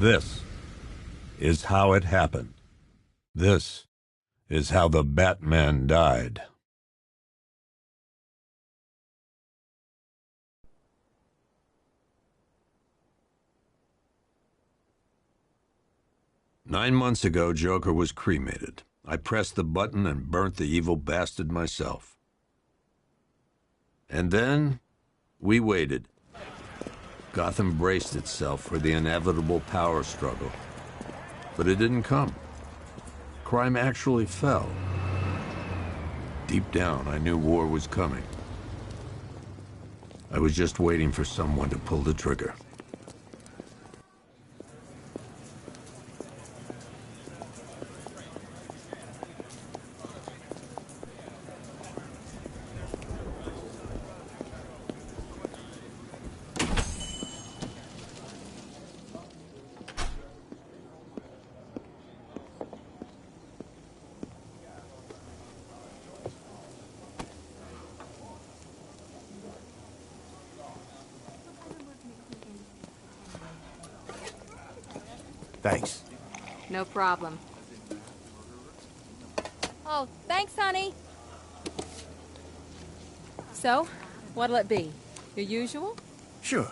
This is how it happened. This is how the Batman died. "9 months ago, Joker was cremated. I pressed the button and burnt the evil bastard myself. And then, we waited. Gotham braced itself for the inevitable power struggle. But it didn't come. Crime actually fell. Deep down, I knew war was coming. I was just waiting for someone to pull the trigger. Thanks. No problem. Oh, thanks, honey. So, what'll it be? Your usual? Sure.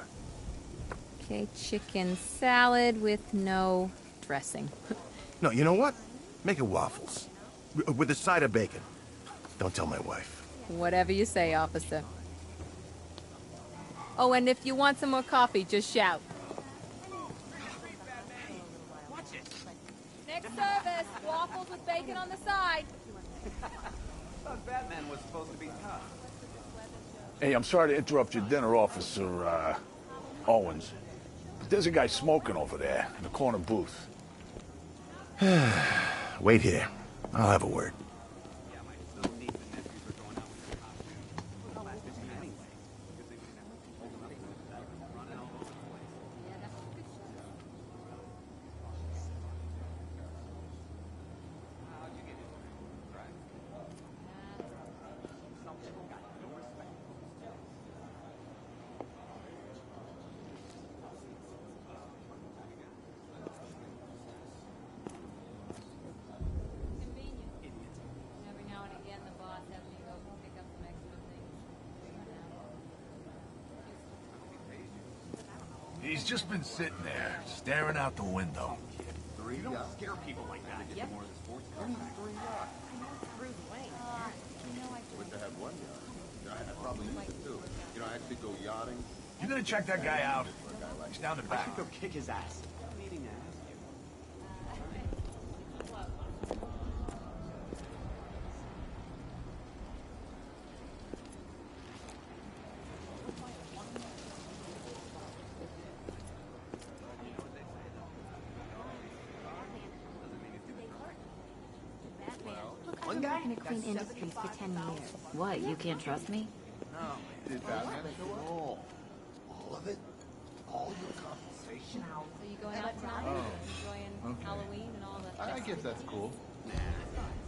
Okay, chicken salad with no dressing. No, you know what? Make it waffles. With a side of bacon. Don't tell my wife. Whatever you say, officer. Oh, and if you want some more coffee, just shout. Next service, waffles with bacon on the side. I thought Batman was supposed to be tough. Hey, I'm sorry to interrupt your dinner, Officer, Owens. But there's a guy smoking over there in the corner booth. Wait here. I'll have a word. He's just been sitting there, staring out the window. You don't scare people like that. Get more of the sports car. Wish I had one yacht. I probably used it too. You know, I actually go yachting. You gonna check that guy out? He's down the I back. should go kick his ass. Meaning to ask you. I've been working at Clean Industries for 10 years. What, you can't trust me? Did Batman show all? All of it? All your compensation? So you going out tonight? Enjoying Halloween and all the... I guess that's cool.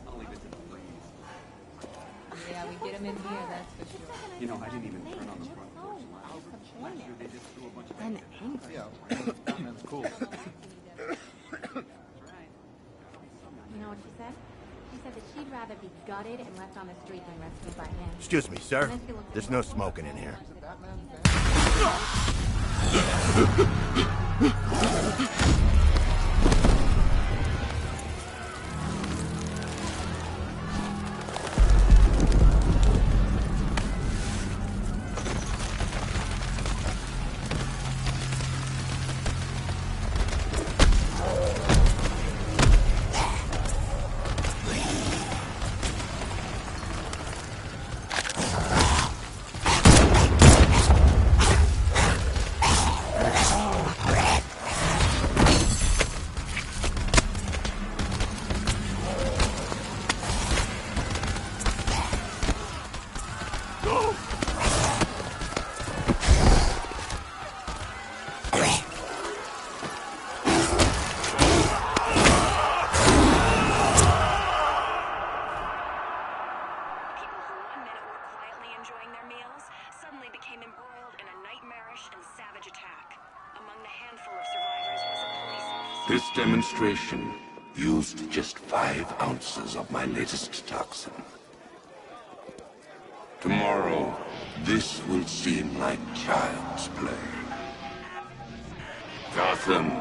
I'll leave it to the ladies. Yeah, we get them in here, that's for sure. You know, I didn't even turn on the front porch light. Last year they just threw a bunch of I'm angry. Yeah, Batman's cool. You know what she said? She said that she'd rather be gutted and left on the street than rescued by him. Excuse me, sir. There's no smoking in here. became embroiled in a nightmarish and savage attack. Among the handful of survivors was a police This demonstration used just 5 ounces of my latest toxin. Tomorrow, this will seem like child's play. Gotham,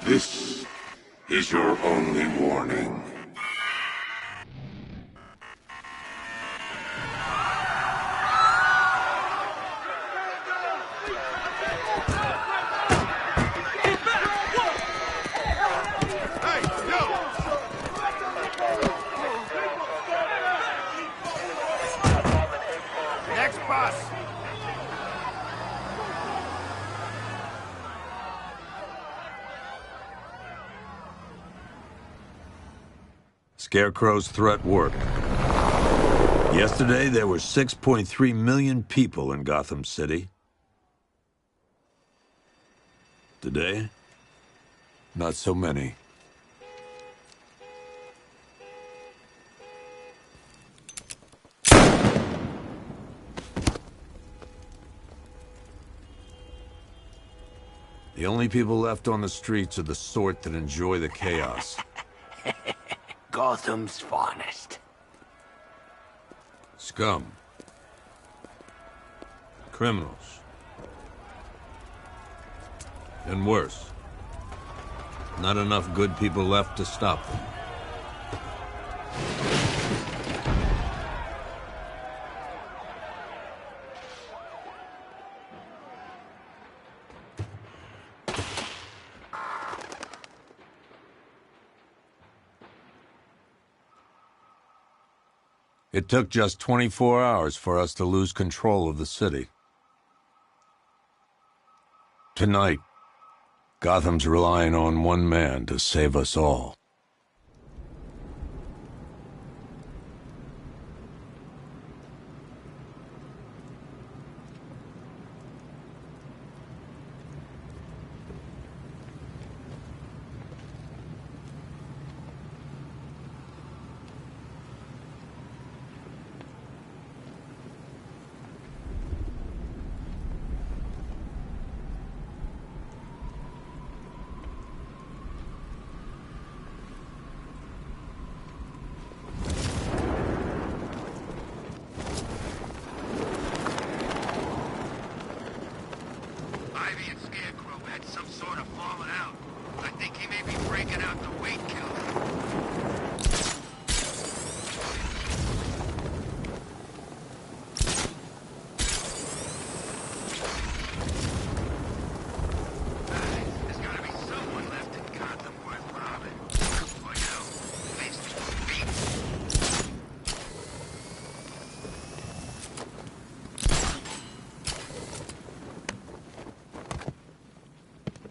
this is your only warning. Next bus! Scarecrow's threat worked. Yesterday, there were 6.3 million people in Gotham City. Today, not so many. The only people left on the streets are the sort that enjoy the chaos. Gotham's finest. Scum. Criminals. And worse. Not enough good people left to stop them. It took just 24 hours for us to lose control of the city. Tonight, Gotham's relying on one man to save us all.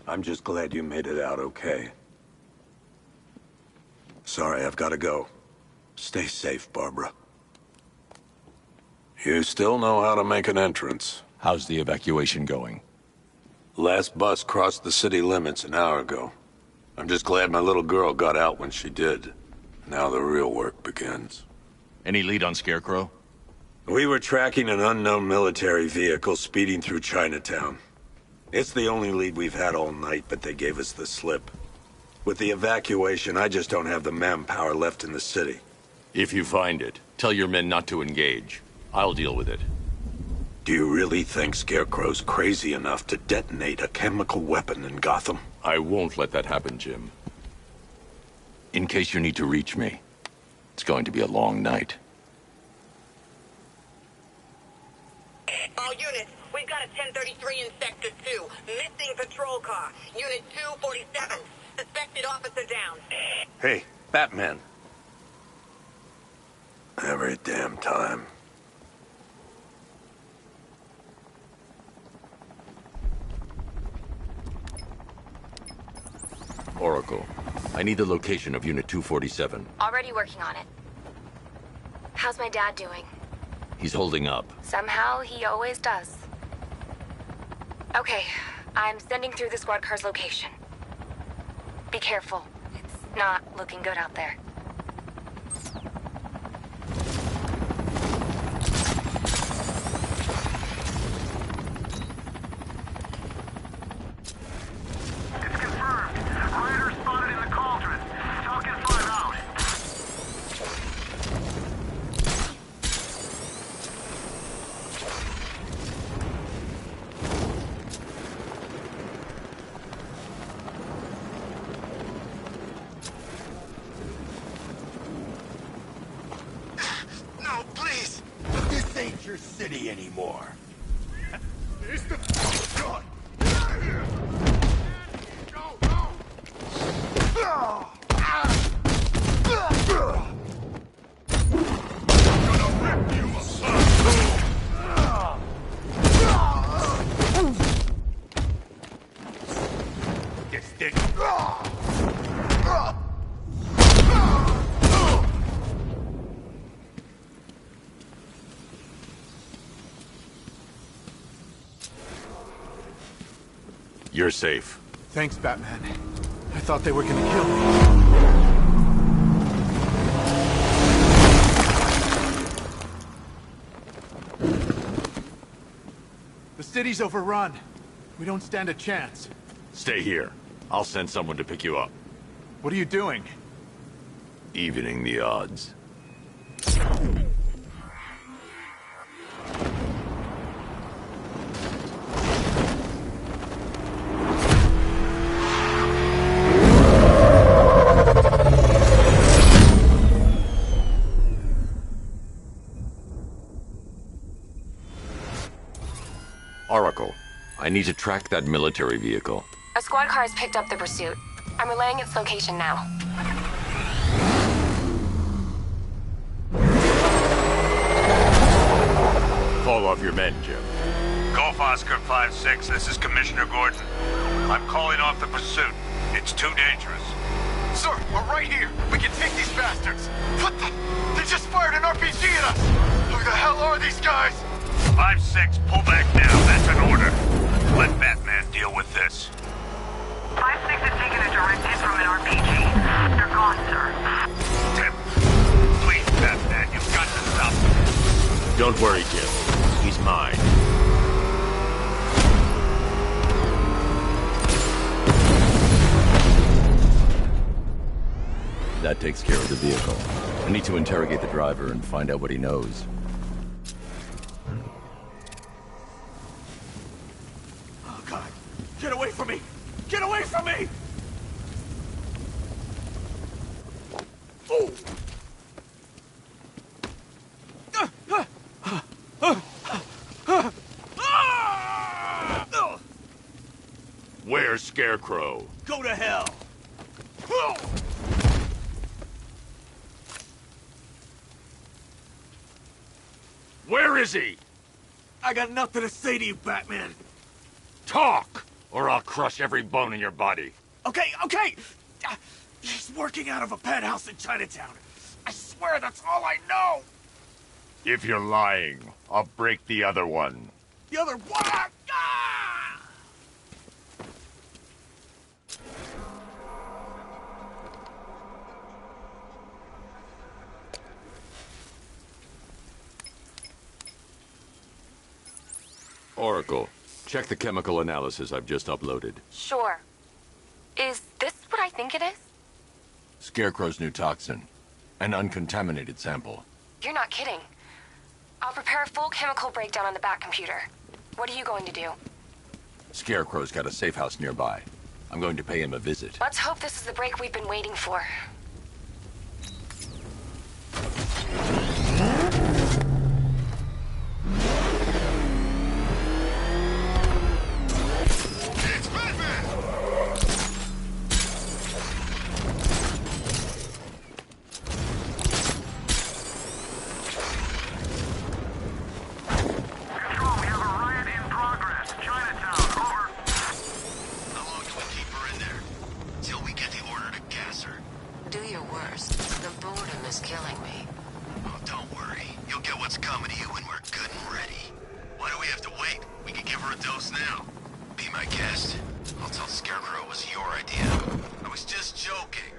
I'm just glad you made it out okay. Sorry, I've got to go. Stay safe, Barbara. You still know how to make an entrance. How's the evacuation going? Last bus crossed the city limits an hour ago. I'm just glad my little girl got out when she did. Now the real work begins. Any lead on Scarecrow? We were tracking an unknown military vehicle speeding through Chinatown. It's the only lead we've had all night, but they gave us the slip. With the evacuation, I just don't have the manpower left in the city. If you find it, tell your men not to engage. I'll deal with it. Do you really think Scarecrow's crazy enough to detonate a chemical weapon in Gotham? I won't let that happen, Jim. In case you need to reach me, it's going to be a long night. All units, we've got a 1033 in Sector 2. Missing patrol car. Unit 247. Suspected officer down. Hey, Batman. Every damn time. Oracle, I need the location of Unit 247. Already working on it. How's my dad doing? He's holding up. Somehow, he always does. Okay, I'm sending through the squad car's location. Be careful. It's not looking good out there. It's confirmed. Riders anymore. It's the... God. Get stick. You're safe. Thanks, Batman. I thought they were gonna kill me. The city's overrun. We don't stand a chance. Stay here. I'll send someone to pick you up. What are you doing? Evening the odds. Oracle, I need to track that military vehicle. A squad car has picked up the pursuit. I'm relaying its location now. Call off your men, Jim. Golf Oscar 5-6, this is Commissioner Gordon. I'm calling off the pursuit. It's too dangerous. Sir, we're right here. We can take these bastards. What the? They just fired an RPG at us. Who the hell are these guys? 5-6, pull back now. That's an order. Let Batman deal with this. 5-6 has taken a direct hit from an RPG. They're gone, sir. Tim, please, Batman, you've got to stop them. Don't worry, Jim. He's mine. That takes care of the vehicle. I need to interrogate the driver and find out what he knows. Oh, God. Get away from me! Get away from me! Oh! Where's Scarecrow? Go to hell! Where is he? I got nothing to say to you, Batman. Talk, or I'll crush every bone in your body. Okay. He's working out of a penthouse in Chinatown. I swear that's all I know. If you're lying, I'll break the other one. The other one. Ah! Oracle, check the chemical analysis I've just uploaded. Sure. Is this what I think it is? Scarecrow's new toxin. An uncontaminated sample. You're not kidding. I'll prepare a full chemical breakdown on the back computer. What are you going to do? Scarecrow's got a safe house nearby. I'm going to pay him a visit. Let's hope this is the break we've been waiting for. It's Batman! Control, we have a riot in progress. Chinatown, over. How long do we keep her in there? Till we get the order to gas her. Do your worst. The boredom is killing me. Oh, don't worry. You'll get what's coming to you when we're good and ready. Why do we have to wait? We can give her a dose now. Be my guest. I'll tell Scarecrow it was your idea. I was just joking.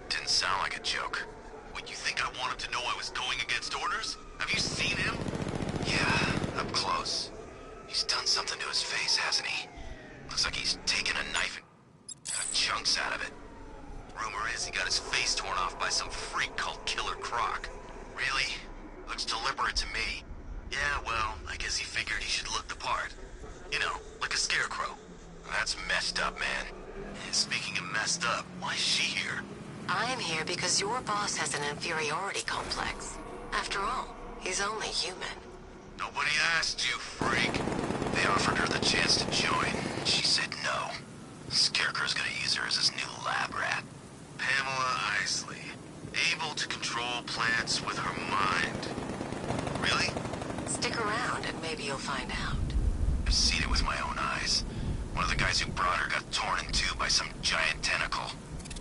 Didn't sound like a joke. What, you think I want him to know I was going against orders? Have you seen him? Yeah, up close. He's done something to his face, hasn't he? Looks like he's taken a knife and got chunks out of it. Rumor is he got his face torn off by some freak called Killer Croc. Really? Looks deliberate to me. Yeah, well, I guess he figured he should look the part. You know, like a scarecrow. That's messed up, man. And speaking of messed up, why is she here? I'm here because your boss has an inferiority complex. After all, he's only human. Nobody asked you, freak. They offered her the chance to join. She said no. Scarecrow's gonna use her as his new lab rat. Pamela Isley. Able to control plants with her mind. Really? Stick around and maybe you'll find out. I've seen it with my own eyes. One of the guys who brought her got torn in two by some giant tentacle.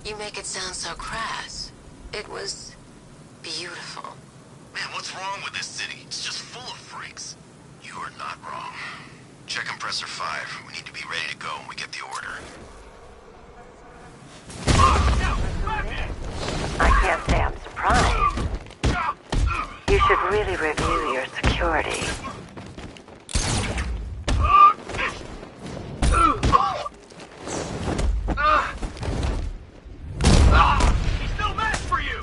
You make it sound so crass. It was beautiful. Man, what's wrong with this city? It's just full of freaks. You are not wrong. Check compressor 5. We need to be ready to go when we get the order. I can't say I'm surprised. You should really review your security. He's still mad for you!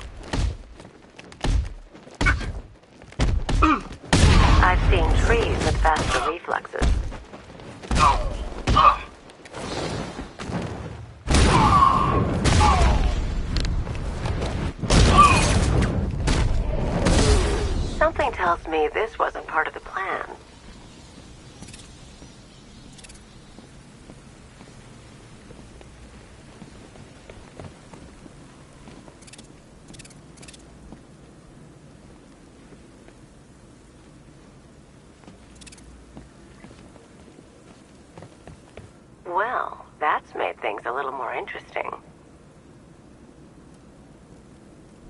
I've seen trees with faster reflexes. Something tells me this wasn't part of the plan. Well, that's made things a little more interesting.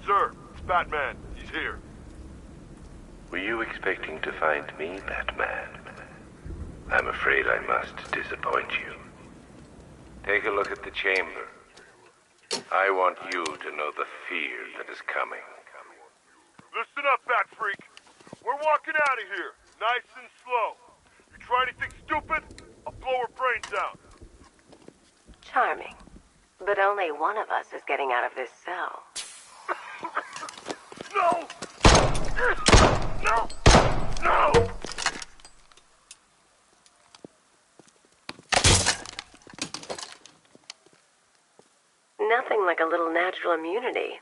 Sir, it's Batman. He's here. Were you expecting to find me, Batman? I'm afraid I must disappoint you. Take a look at the chamber. I want you to know the fear that is coming. Listen up, Bat Freak. We're walking out of here, nice and slow. You try anything stupid, I'll blow her brains out. Charming. But only one of us is getting out of this cell. No! No! No! Nothing like a little natural immunity.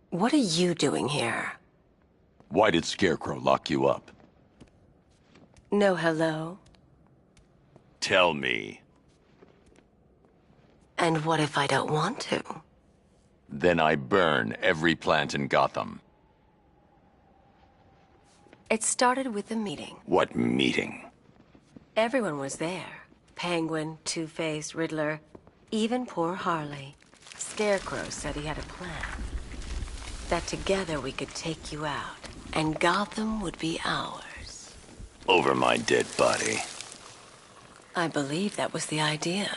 What are you doing here? Why did Scarecrow lock you up? No hello? Tell me. And what if I don't want to? Then I burn every plant in Gotham. It started with a meeting. What meeting? Everyone was there. Penguin, Two-Face, Riddler, even poor Harley. Scarecrow said he had a plan. That together we could take you out, and Gotham would be ours. Over my dead body. I believe that was the idea.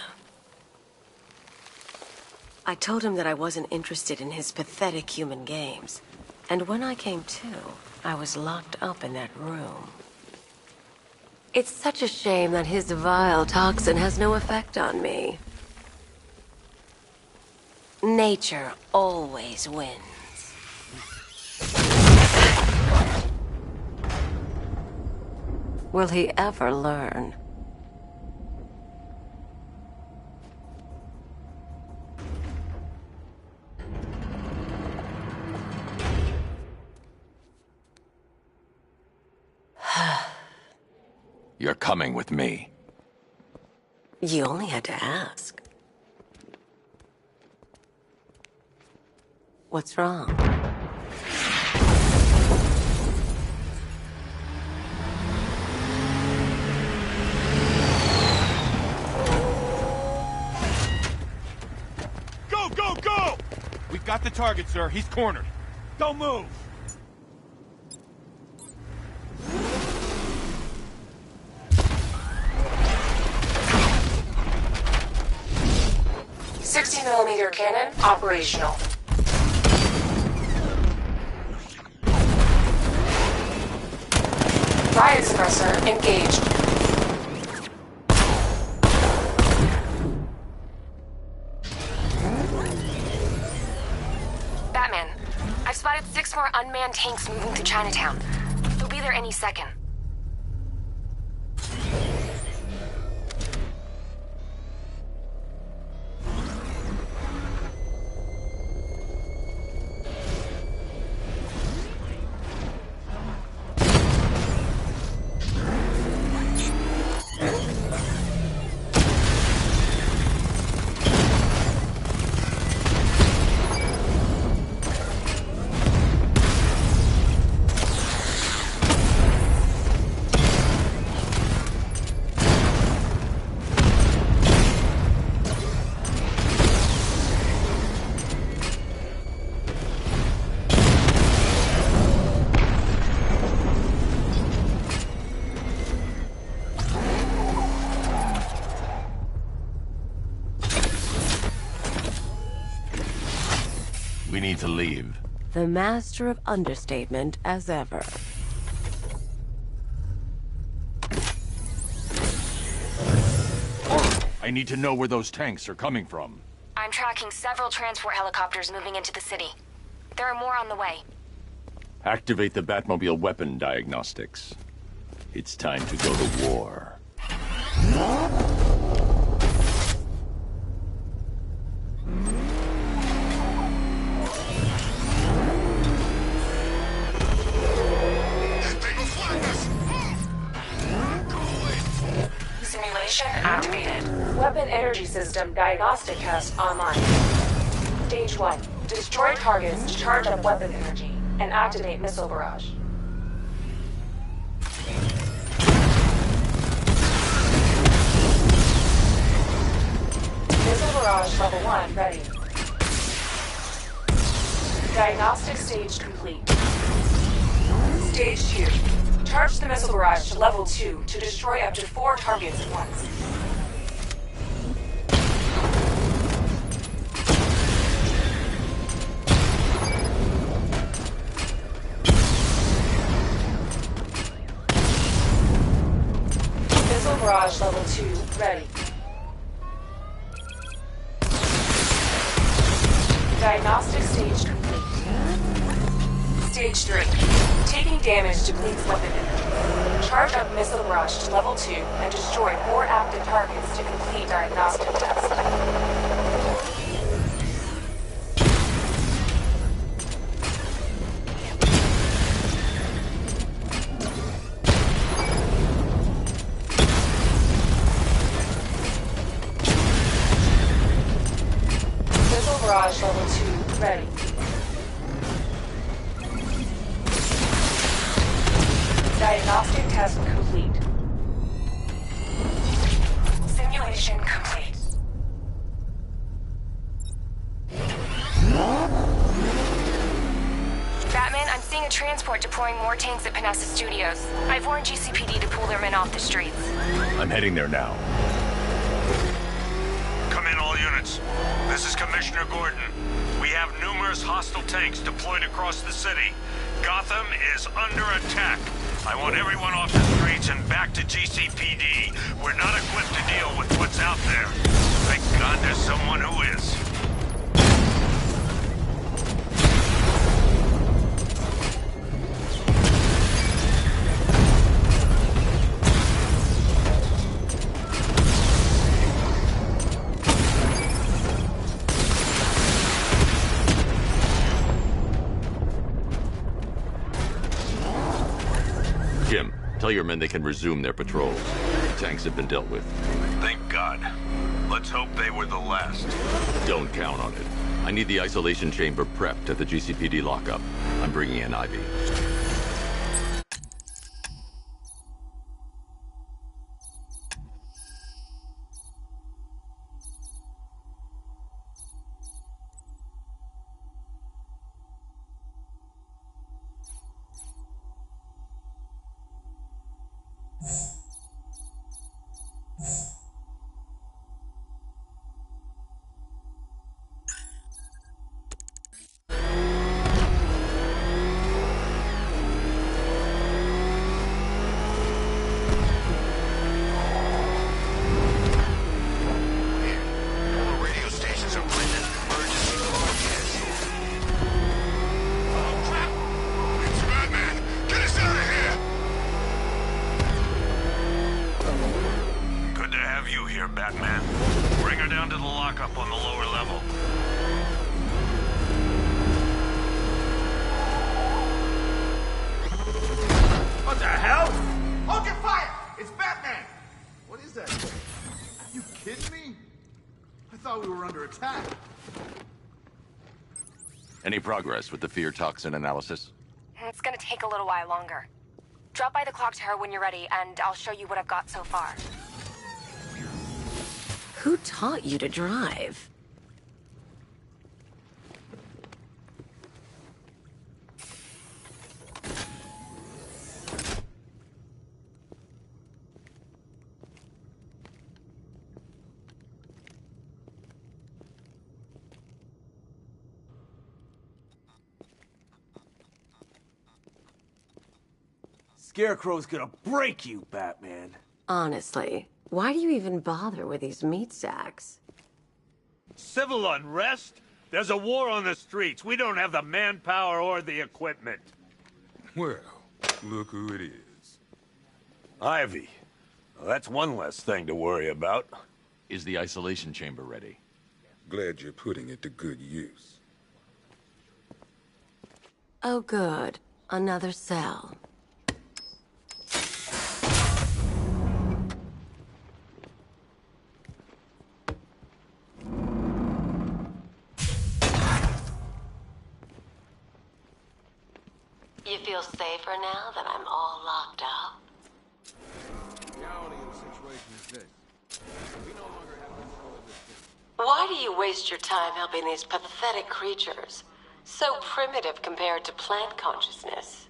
I told him that I wasn't interested in his pathetic human games. And when I came to, I was locked up in that room. It's such a shame that his vile toxin has no effect on me. Nature always wins. Will he ever learn? You're coming with me. You only had to ask. What's wrong? Go, go, go! We've got the target, sir. He's cornered. Don't move! .60mm cannon operational. Riot suppressor engaged. I've spotted 6 more unmanned tanks moving through Chinatown. They'll be there any second. We need to leave. The master of understatement as ever. I need to know where those tanks are coming from. I'm tracking several transport helicopters moving into the city. There are more on the way. Activate the Batmobile weapon diagnostics. It's time to go to war. Simulation activated. Weapon energy system diagnostic test online. Stage 1. Destroy targets to charge up weapon energy and activate missile barrage. Missile barrage level 1 ready. Diagnostic stage complete. Stage 2. Charge the missile barrage to level 2 to destroy up to 4 targets at once. Missile barrage level 2 ready. Diagnostic stage complete. Stage 3. Taking damage depletes weapon energy. Charge up missile barrage to level 2 and destroy 4 active targets to complete diagnostic test. Missile barrage level 2 ready. Diagnostic test complete. Simulation complete. Batman, I'm seeing a transport deploying more tanks at Panessa Studios. I've warned GCPD to pull their men off the streets. I'm heading there now. Come in, all units. This is Commissioner Gordon. We have numerous hostile tanks deployed across the city. Gotham is under attack. I want everyone off the streets and back to GCPD. We're not equipped to deal with what's out there. Thank God there's someone who is. Jim, tell your men they can resume their patrols. The tanks have been dealt with. Thank God. Let's hope they were the last. Don't count on it. I need the isolation chamber prepped at the GCPD lockup. I'm bringing in Ivy. thought we were under attack. Any progress with the fear toxin analysis? It's gonna take a little while longer. Drop by the clock tower when you're ready, and I'll show you what I've got so far. Who taught you to drive? Scarecrow's gonna break you, Batman. Honestly, why do you even bother with these meat sacks? Civil unrest? There's a war on the streets. We don't have the manpower or the equipment. Well, look who it is. Ivy. Well, that's one less thing to worry about. Is the isolation chamber ready? Glad you're putting it to good use. Oh, good. Another cell. You feel safer now that I'm all locked up? The reality of the situation is this. We no longer have control of this city. Why do you waste your time helping these pathetic creatures? So primitive compared to plant consciousness.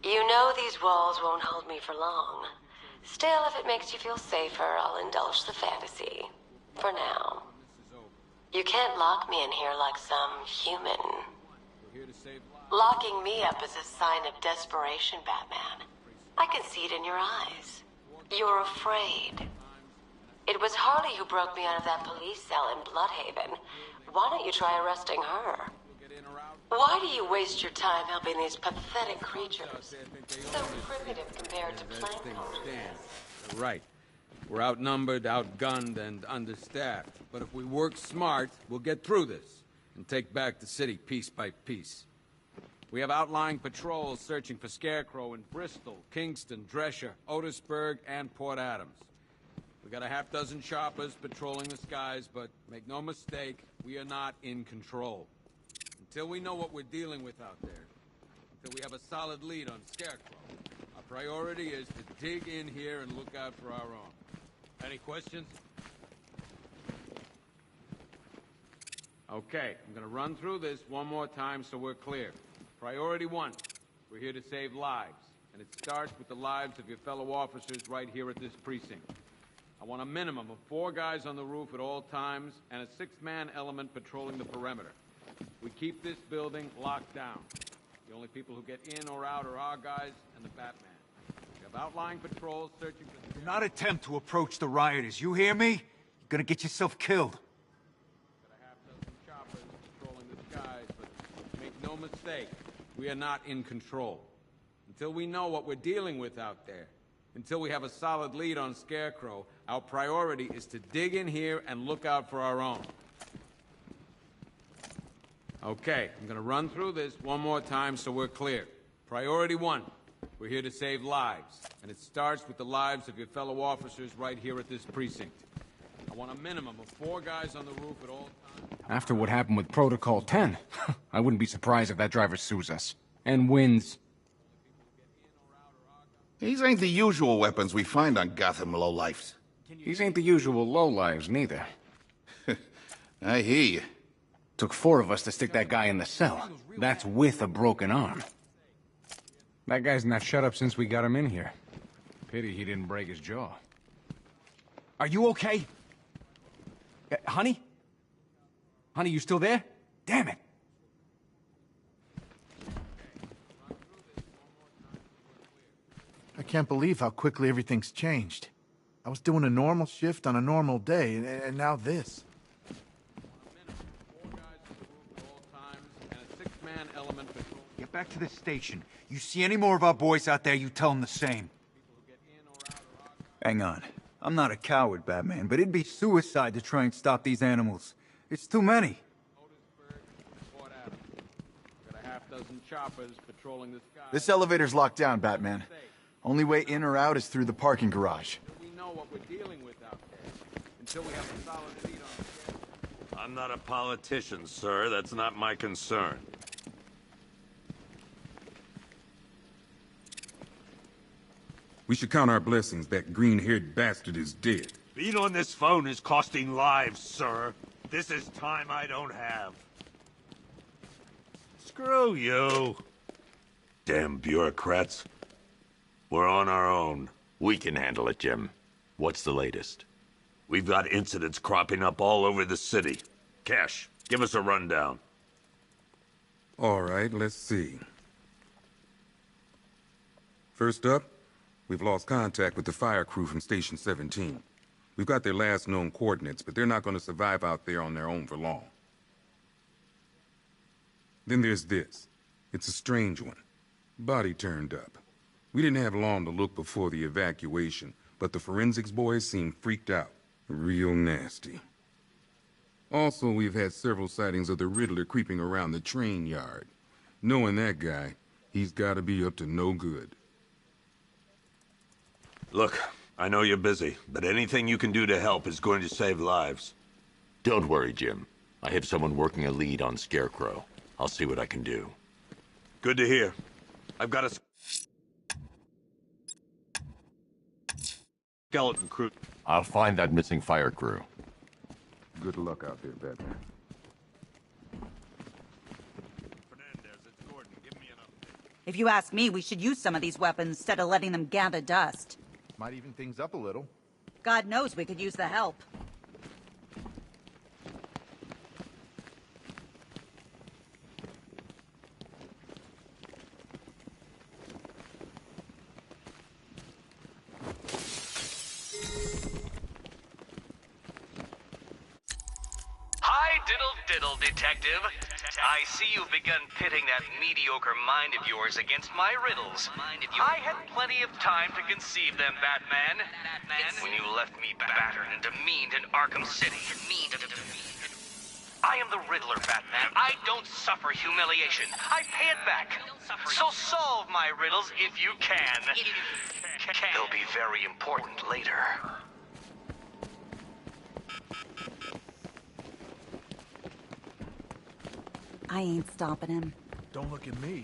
You know these walls won't hold me for long. Still, if it makes you feel safer, I'll indulge the fantasy. For now. You can't lock me in here like some human. We're here to save lives. Locking me up is a sign of desperation, Batman. I can see it in your eyes. You're afraid. It was Harley who broke me out of that police cell in Bloodhaven. Why don't you try arresting her? Why do you waste your time helping these pathetic creatures? So primitive compared to plant consciousness. Right. We're outnumbered, outgunned, and understaffed. But if we work smart, we'll get through this and take back the city piece by piece. We have outlying patrols searching for Scarecrow in Bristol, Kingston, Drescher, Otisburg, and Port Adams. We got a half-dozen choppers patrolling the skies, but make no mistake, we are not in control. Until we know what we're dealing with out there, until we have a solid lead on Scarecrow, our priority is to dig in here and look out for our own. Any questions? Okay, I'm gonna run through this one more time so we're clear. Priority 1, we're here to save lives, and it starts with the lives of your fellow officers right here at this precinct. I want a minimum of 4 guys on the roof at all times, and a 6-man element patrolling the perimeter. We keep this building locked down. The only people who get in or out are our guys and the Batman. We have outlying patrols searching for... Do not attempt to approach the rioters, you hear me? You're gonna get yourself killed. Got a half-dozen choppers patrolling the skies, but make no mistake, we are not in control. Until we know what we're dealing with out there, until we have a solid lead on Scarecrow, our priority is to dig in here and look out for our own. Okay, I'm gonna run through this one more time so we're clear. Priority 1, we're here to save lives, and it starts with the lives of your fellow officers right here at this precinct. I want a minimum of 4 guys on the roof at all times. After what happened with Protocol 10, I wouldn't be surprised if that driver sues us. And wins. These ain't the usual weapons we find on Gotham lowlifes. These ain't the usual lowlives, neither. I hear you. Took 4 of us to stick that guy in the cell. That's with a broken arm. That guy's not shut up since we got him in here. Pity he didn't break his jaw. Are you okay? Honey? Honey, you still there? Damn it! I can't believe how quickly everything's changed. I was doing a normal shift on a normal day, and now this. Get back to the station. You see any more of our boys out there, you tell them the same. Hang on. I'm not a coward, Batman, but it'd be suicide to try and stop these animals. It's too many. Got a half-dozen choppers patrolling the sky. This elevator's locked down, Batman. Only way in or out is through the parking garage. We know what we're dealing with out there. until we have a solid lead on. I'm not a politician, sir. That's not my concern. We should count our blessings that green-haired bastard is dead. Being on this phone is costing lives, sir. This is time I don't have. Screw you. Damn bureaucrats. We're on our own. We can handle it, Jim. What's the latest? We've got incidents cropping up all over the city. Cash, give us a rundown. All right, let's see. First up, we've lost contact with the fire crew from Station 17. We've got their last known coordinates, but they're not going to survive out there on their own for long. Then there's this. It's a strange one. Body turned up. We didn't have long to look before the evacuation, but the forensics boys seemed freaked out. Real nasty. Also, we've had several sightings of the Riddler creeping around the train yard. Knowing that guy, he's got to be up to no good. Look, I know you're busy, but anything you can do to help is going to save lives. Don't worry, Jim. I have someone working a lead on Scarecrow. I'll see what I can do. Good to hear. I've got a skeleton crew. I'll find that missing fire crew. Good luck out there, Batman. If you ask me, we should use some of these weapons instead of letting them gather dust. Might even things up a little. God knows we could use the help. Diddle, detective. I see you've begun pitting that mediocre mind of yours against my riddles. I had plenty of time to conceive them, Batman. It's when you left me battered and demeaned in Arkham City. I am the Riddler, Batman. I don't suffer humiliation. I pay it back. So solve my riddles if you can. They'll be very important later. I ain't stopping him. Don't look at me.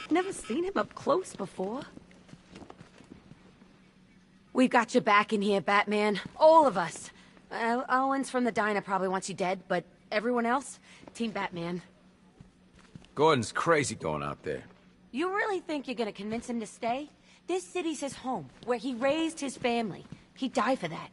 Never seen him up close before. We've got your back in here, Batman. All of us. Owens from the diner probably wants you dead, but everyone else? Team Batman. Gordon's crazy going out there. You really think you're gonna convince him to stay? This city's his home, where he raised his family. He'd die for that.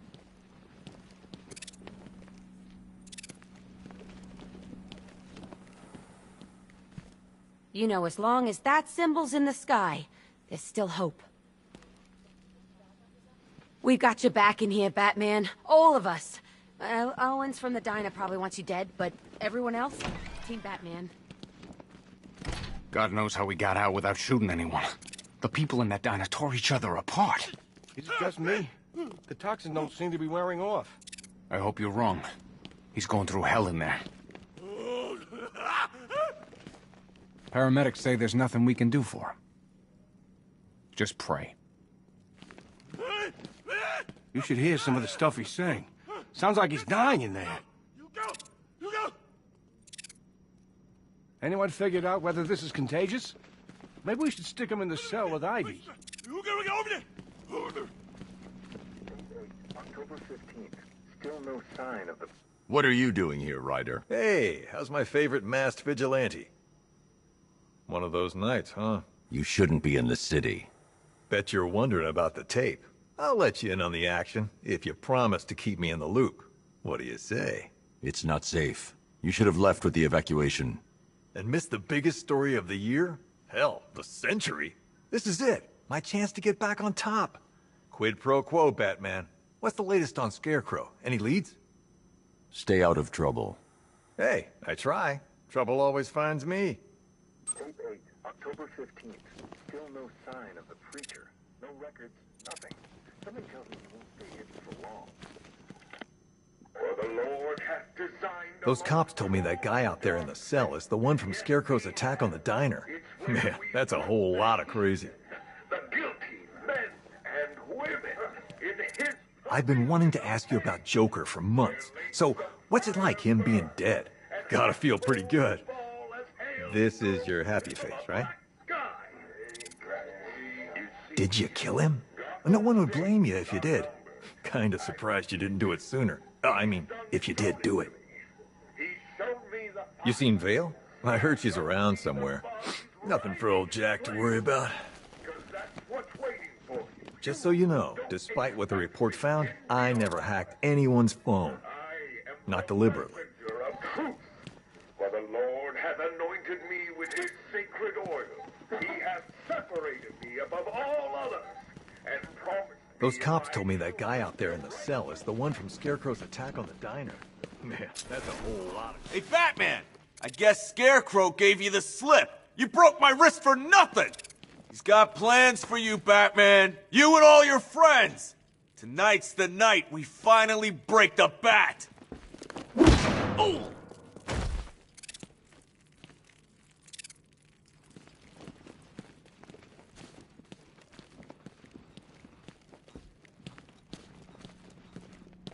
You know, as long as that symbol's in the sky, there's still hope. We've got your back in here, Batman. All of us. Owens from the diner probably wants you dead, but everyone else? Team Batman. God knows how we got out without shooting anyone. The people in that diner tore each other apart. Is it just me? The toxins don't seem to be wearing off. I hope you're wrong. He's going through hell in there. Paramedics say there's nothing we can do for him. Just pray. You should hear some of the stuff he's saying. Sounds like he's dying in there. You go! Anyone figured out whether this is contagious? Maybe we should stick him in the cell with Ivy. You gotta go over there! October 15th. Still no sign of the... What are you doing here, Ryder? Hey, how's my favorite masked vigilante? One of those nights, huh? You shouldn't be in the city. Bet you're wondering about the tape. I'll let you in on the action, if you promise to keep me in the loop. What do you say? It's not safe. You should have left with the evacuation. And missed the biggest story of the year? Hell, the century. This is it. My chance to get back on top. Quid pro quo, Batman. What's the latest on Scarecrow? Any leads? Stay out of trouble. Hey, I try. Trouble always finds me. Tape 8, October 15th. Still no sign of the preacher. No records, nothing. Something tells me he won't stay hidden for long. For the Lord hath designed... Those cops told me that guy out there in the cell is the one from Scarecrow's attack on the diner. Man, that's a whole lot of crazy. The guilty men and women in his... I've been wanting to ask you about Joker for months. So, what's it like, him being dead? Gotta feel pretty good. This is your happy face, right? Did you kill him? No one would blame you if you did. Kinda surprised you didn't do it sooner. I mean, if you did do it. You seen Vale? I heard she's around somewhere. Nothing for old Jack to worry about. Just so you know, despite what the report found, I never hacked anyone's phone. Not deliberately. For the Lord hath anointed me with his sacred oil. He hath separated me above all others, and promised. Those cops told me that guy out there in the cell is the one from Scarecrow's attack on the diner. Man, that's a whole lot of... Hey, Batman! I guess Scarecrow gave you the slip. You broke my wrist for nothing! He's got plans for you, Batman. You and all your friends. Tonight's the night we finally break the bat. Oh!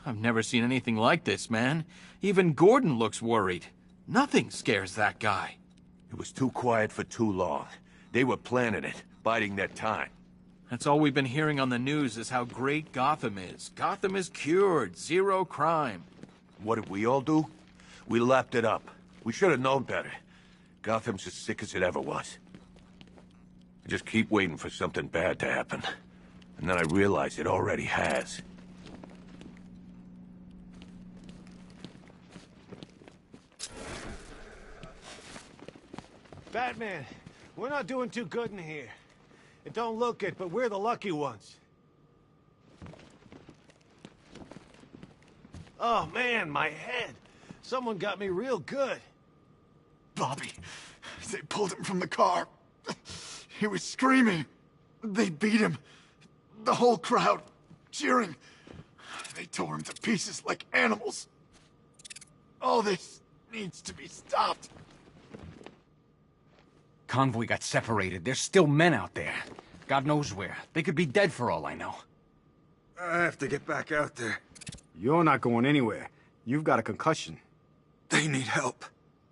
I've never seen anything like this, man. Even Gordon looks worried. Nothing scares that guy. It was too quiet for too long. They were planning it, biding their time. That's all we've been hearing on the news is how great Gotham is. Gotham is cured, zero crime. What did we all do? We lapped it up. We should have known better. Gotham's as sick as it ever was. I just keep waiting for something bad to happen. And then I realize it already has. Batman, we're not doing too good in here. It don't look it, but we're the lucky ones. Oh man, my head. Someone got me real good. Bobby, they pulled him from the car. He was screaming. They beat him. The whole crowd, cheering. They tore him to pieces like animals. All this needs to be stopped. Convoy got separated. There's still men out there. God knows where. They could be dead for all I know. I have to get back out there. You're not going anywhere. You've got a concussion. They need help.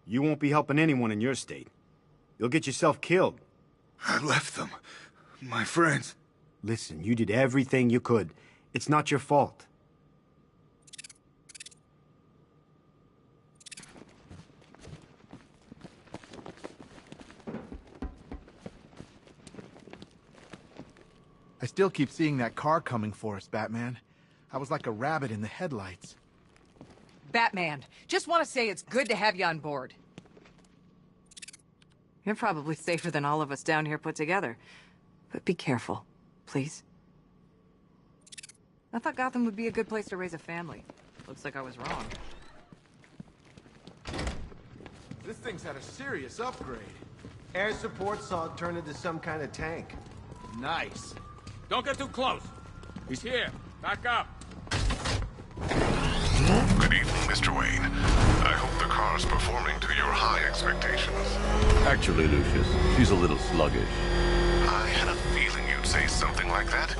You won't be helping anyone in your state. You'll get yourself killed. I left them. My friends. Listen, you did everything you could. It's not your fault. I still keep seeing that car coming for us, Batman. I was like a rabbit in the headlights. Batman, just want to say it's good to have you on board. You're probably safer than all of us down here put together. But be careful, please. I thought Gotham would be a good place to raise a family. Looks like I was wrong. This thing's had a serious upgrade. Air support saw it turn into some kind of tank. Nice. Don't get too close. He's here. Back up. Good evening, Mr. Wayne. I hope the car's performing to your high expectations. Actually, Lucius, she's a little sluggish. I had a feeling you'd say something like that.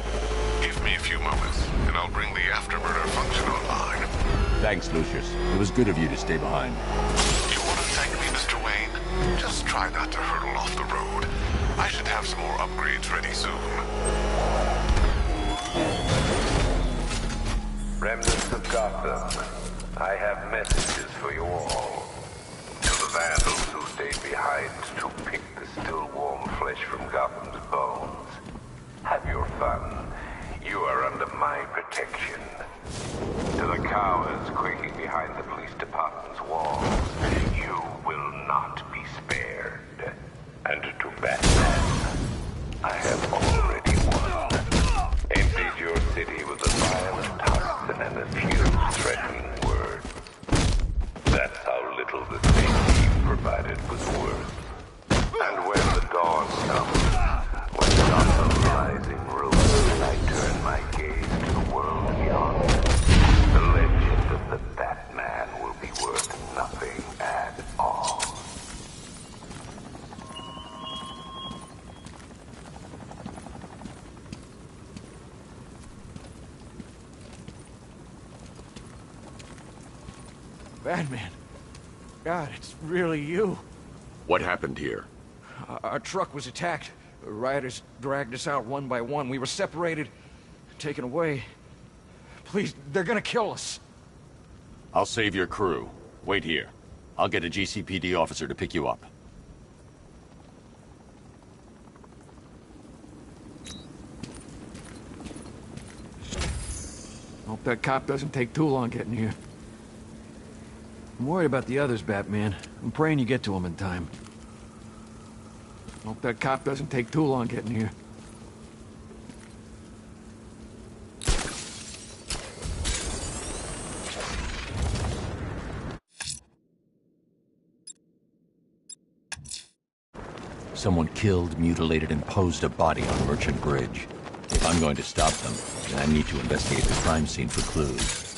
Give me a few moments, and I'll bring the afterburner function online. Thanks, Lucius. It was good of you to stay behind. You want to thank me, Mr. Wayne? Just try not to hurtle off the road. I should have some more upgrades ready soon. Remnants of Gotham, I have messages for you all. To the vandals who stayed behind to pick the still warm flesh from Gotham's bones. Have your fun. You are under my protection. To the cowards quaking behind the police department's walls, you will not be spared. And to Batman, I have already won. Emptied your city with a violent toxin and a few threatening words. That's how little the safety you provided was worth. Batman. God, it's really you. What happened here? Our truck was attacked. Rioters dragged us out one by one. We were separated, taken away. Please, they're gonna kill us. I'll save your crew. Wait here. I'll get a GCPD officer to pick you up. Hope that cop doesn't take too long getting here. I'm worried about the others, Batman. I'm praying you get to them in time. Hope that cop doesn't take too long getting here. Someone killed, mutilated, and posed a body on Merchant Bridge. If I'm going to stop them, then I need to investigate the crime scene for clues.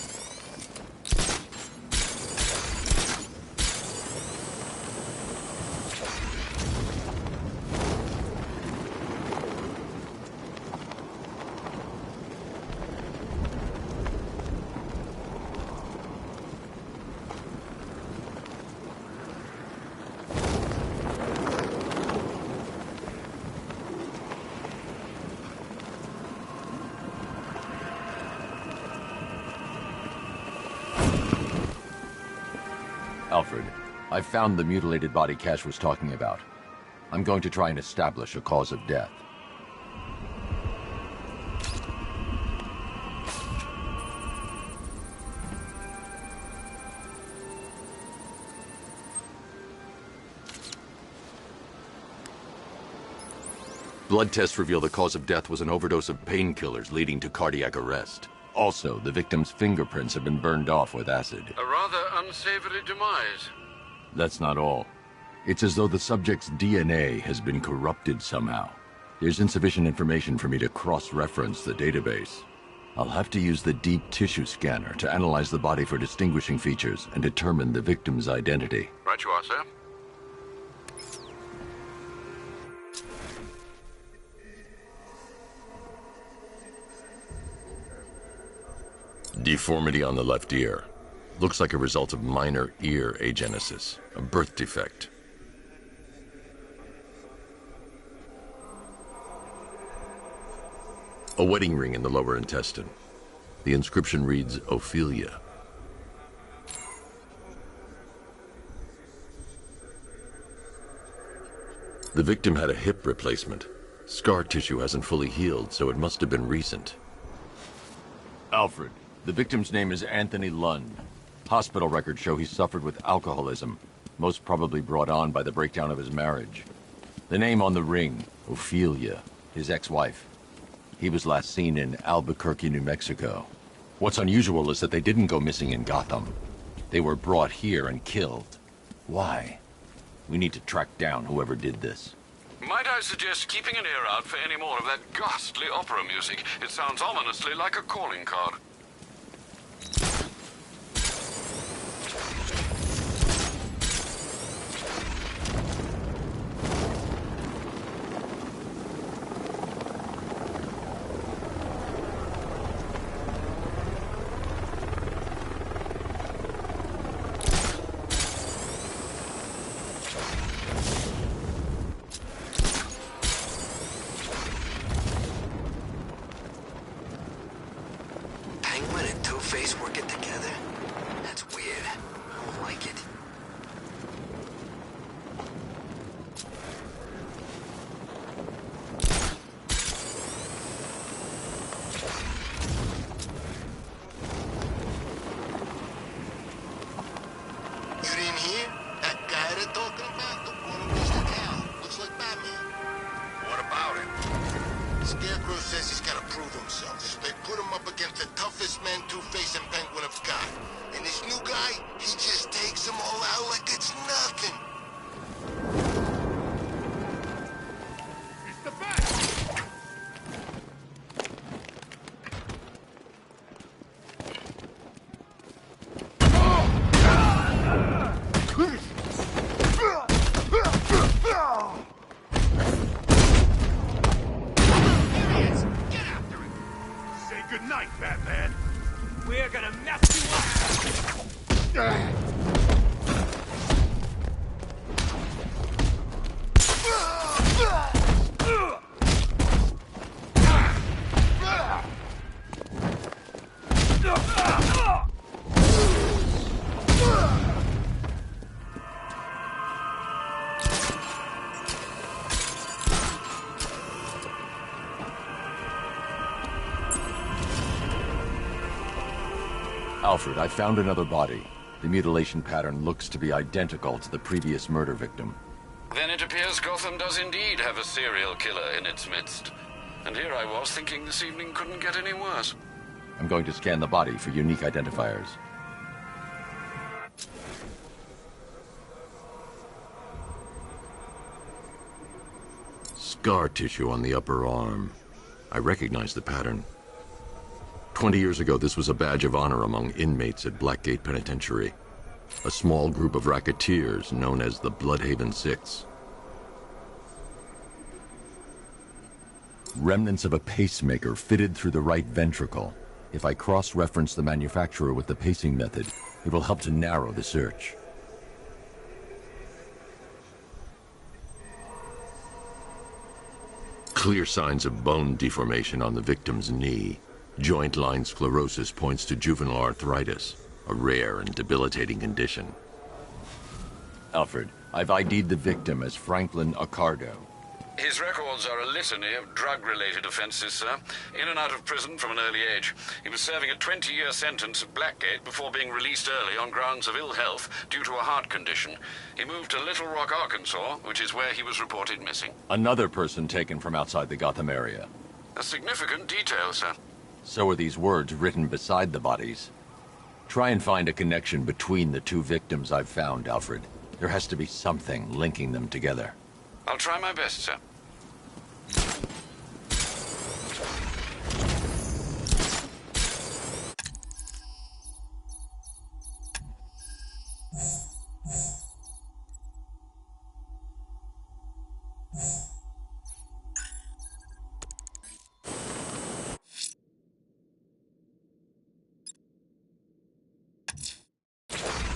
Alfred, I've found the mutilated body Cash was talking about. I'm going to try and establish a cause of death. Blood tests reveal the cause of death was an overdose of painkillers leading to cardiac arrest. Also, the victim's fingerprints have been burned off with acid. A rather unsavory demise. That's not all. It's as though the subject's DNA has been corrupted somehow. There's insufficient information for me to cross-reference the database. I'll have to use the deep tissue scanner to analyze the body for distinguishing features and determine the victim's identity. Right you are, sir. Deformity on the left ear. Looks like a result of minor ear agenesis, a birth defect. A wedding ring in the lower intestine. The inscription reads, Ophelia. The victim had a hip replacement. Scar tissue hasn't fully healed, so it must have been recent. Alfred. The victim's name is Anthony Lund. Hospital records show he suffered with alcoholism, most probably brought on by the breakdown of his marriage. The name on the ring, Ophelia, his ex-wife. He was last seen in Albuquerque, New Mexico. What's unusual is that they didn't go missing in Gotham. They were brought here and killed. Why? We need to track down whoever did this. Might I suggest keeping an ear out for any more of that ghastly opera music? It sounds ominously like a calling card. Alfred, I found another body. The mutilation pattern looks to be identical to the previous murder victim. Then it appears Gotham does indeed have a serial killer in its midst. And here I was thinking this evening couldn't get any worse. I'm going to scan the body for unique identifiers. Scar tissue on the upper arm. I recognize the pattern. 20 years ago, this was a badge of honor among inmates at Blackgate Penitentiary. A small group of racketeers known as the Bloodhaven Six. Remnants of a pacemaker fitted through the right ventricle. If I cross-reference the manufacturer with the pacing method, it will help to narrow the search. Clear signs of bone deformation on the victim's knee. Joint line sclerosis points to juvenile arthritis, a rare and debilitating condition. Alfred, I've ID'd the victim as Franklin Accardo. His records are a litany of drug-related offenses, sir. In and out of prison from an early age. He was serving a 20-year sentence at Blackgate before being released early on grounds of ill health due to a heart condition. He moved to Little Rock, Arkansas, which is where he was reported missing. Another person taken from outside the Gotham area. A significant detail, sir. So are these words written beside the bodies. Try and find a connection between the two victims I've found, Alfred. There has to be something linking them together. I'll try my best, sir.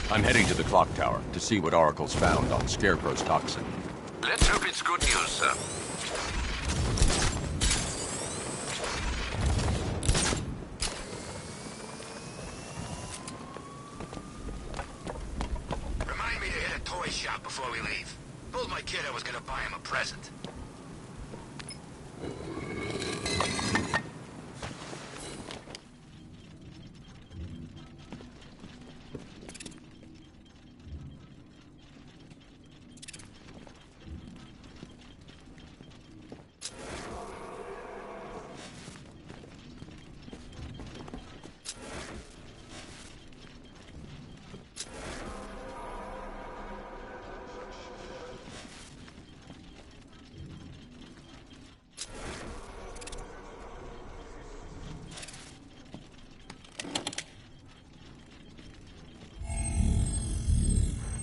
I'm heading to the clock tower to see what Oracle's found on Scarecrow's toxin. Let's hope it's good news, sir. Remind me to hit a toy shop before we leave. Told my kid I was gonna buy him a present.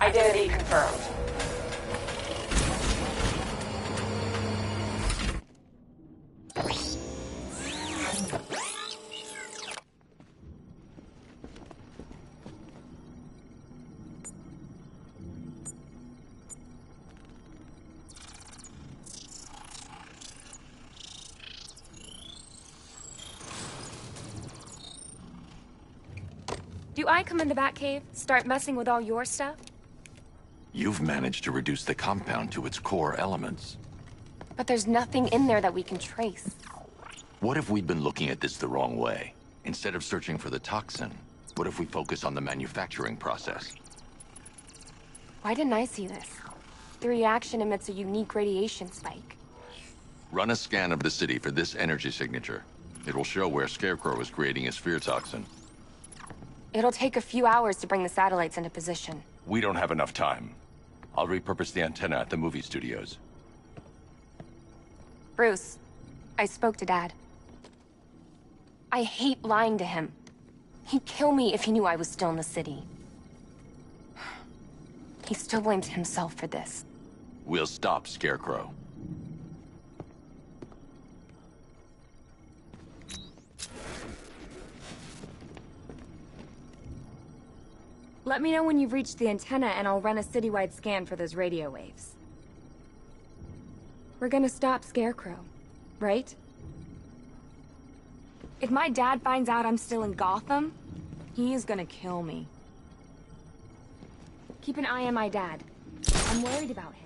Identity confirmed. Do I come in the Batcave, start messing with all your stuff? You've managed to reduce the compound to its core elements. But there's nothing in there that we can trace. What if we've been looking at this the wrong way? Instead of searching for the toxin, what if we focus on the manufacturing process? Why didn't I see this? The reaction emits a unique radiation spike. Run a scan of the city for this energy signature. It will show where Scarecrow is creating his fear toxin. It'll take a few hours to bring the satellites into position. We don't have enough time. I'll repurpose the antenna at the movie studios. Bruce, I spoke to Dad. I hate lying to him. He'd kill me if he knew I was still in the city. He still blames himself for this. We'll stop Scarecrow. Let me know when you've reached the antenna and I'll run a citywide scan for those radio waves. We're gonna stop Scarecrow, right? If my dad finds out I'm still in Gotham, he is gonna kill me. Keep an eye on my dad. I'm worried about him.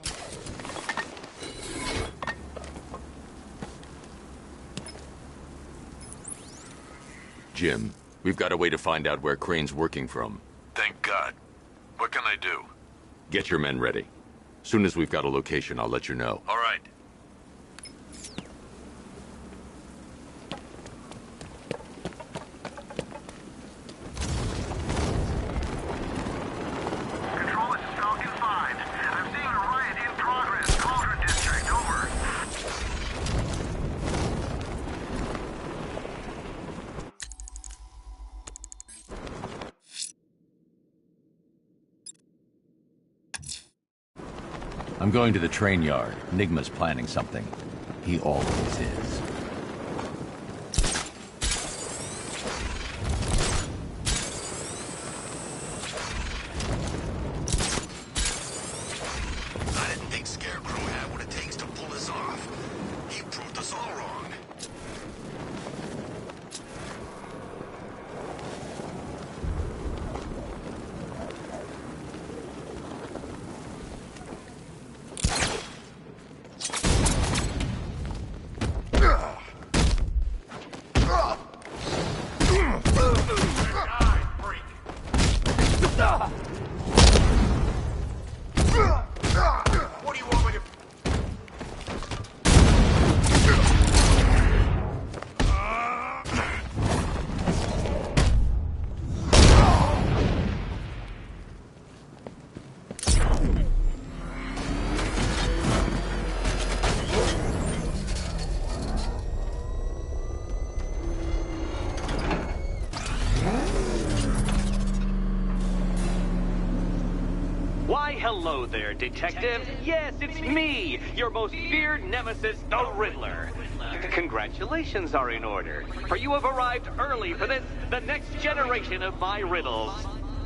Jim, We've got a way to find out where Crane's working from. Thank God. What can I do? Get your men ready. Soon as we've got a location, I'll let you know. All right. Control, this is Falcon 5. I'm seeing a riot in progress. Cauldron District, over. I'm going to the train yard. Nigma's planning something. He always is. I didn't think Scarecrow had what it takes to pull this off. He proved us all wrong. What do you want me to... Why, hello there, Detective. Yes, it's me, your most feared nemesis, the Riddler. Congratulations are in order, for you have arrived early for this, the next generation of my riddles.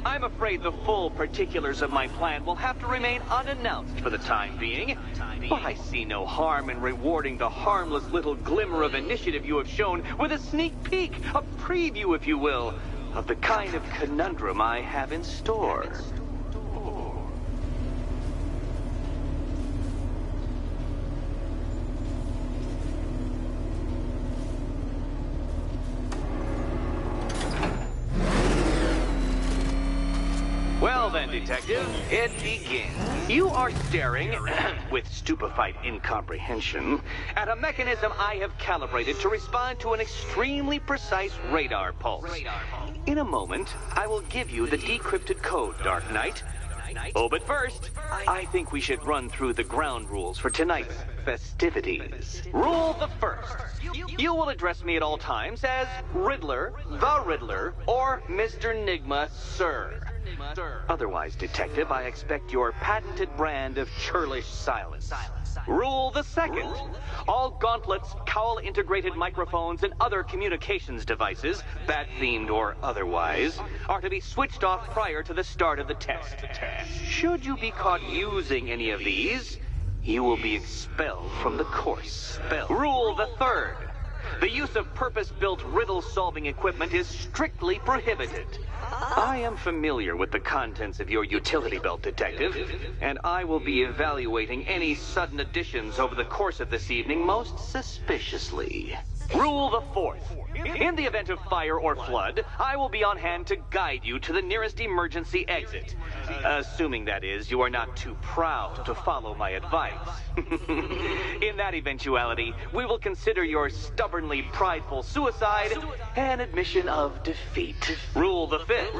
I'm afraid the full particulars of my plan will have to remain unannounced for the time being, but I see no harm in rewarding the harmless little glimmer of initiative you have shown with a sneak peek, a preview, if you will, of the kind of conundrum I have in store. Well then, Detective, it begins. You are staring, with stupefied incomprehension, at a mechanism I have calibrated to respond to an extremely precise radar pulse. In a moment, I will give you the decrypted code, Dark Knight. Oh, but first, I think we should run through the ground rules for tonight's festivities. Rule the first. You will address me at all times as Riddler, the Riddler, or Mr. Nigma, sir. Otherwise, Detective, I expect your patented brand of churlish silence. Rule the second. All gauntlets, cowl-integrated microphones, and other communications devices, bat-themed or otherwise, are to be switched off prior to the start of the test. Should you be caught using any of these, you will be expelled from the course. Rule the third. The use of purpose-built riddle-solving equipment is strictly prohibited. I am familiar with the contents of your utility belt, Detective, and I will be evaluating any sudden additions over the course of this evening most suspiciously. Rule the fourth. In the event of fire or flood, I will be on hand to guide you to the nearest emergency exit. Assuming, that is, you are not too proud to follow my advice. In that eventuality, we will consider your stubbornly prideful suicide an admission of defeat. Rule the fifth.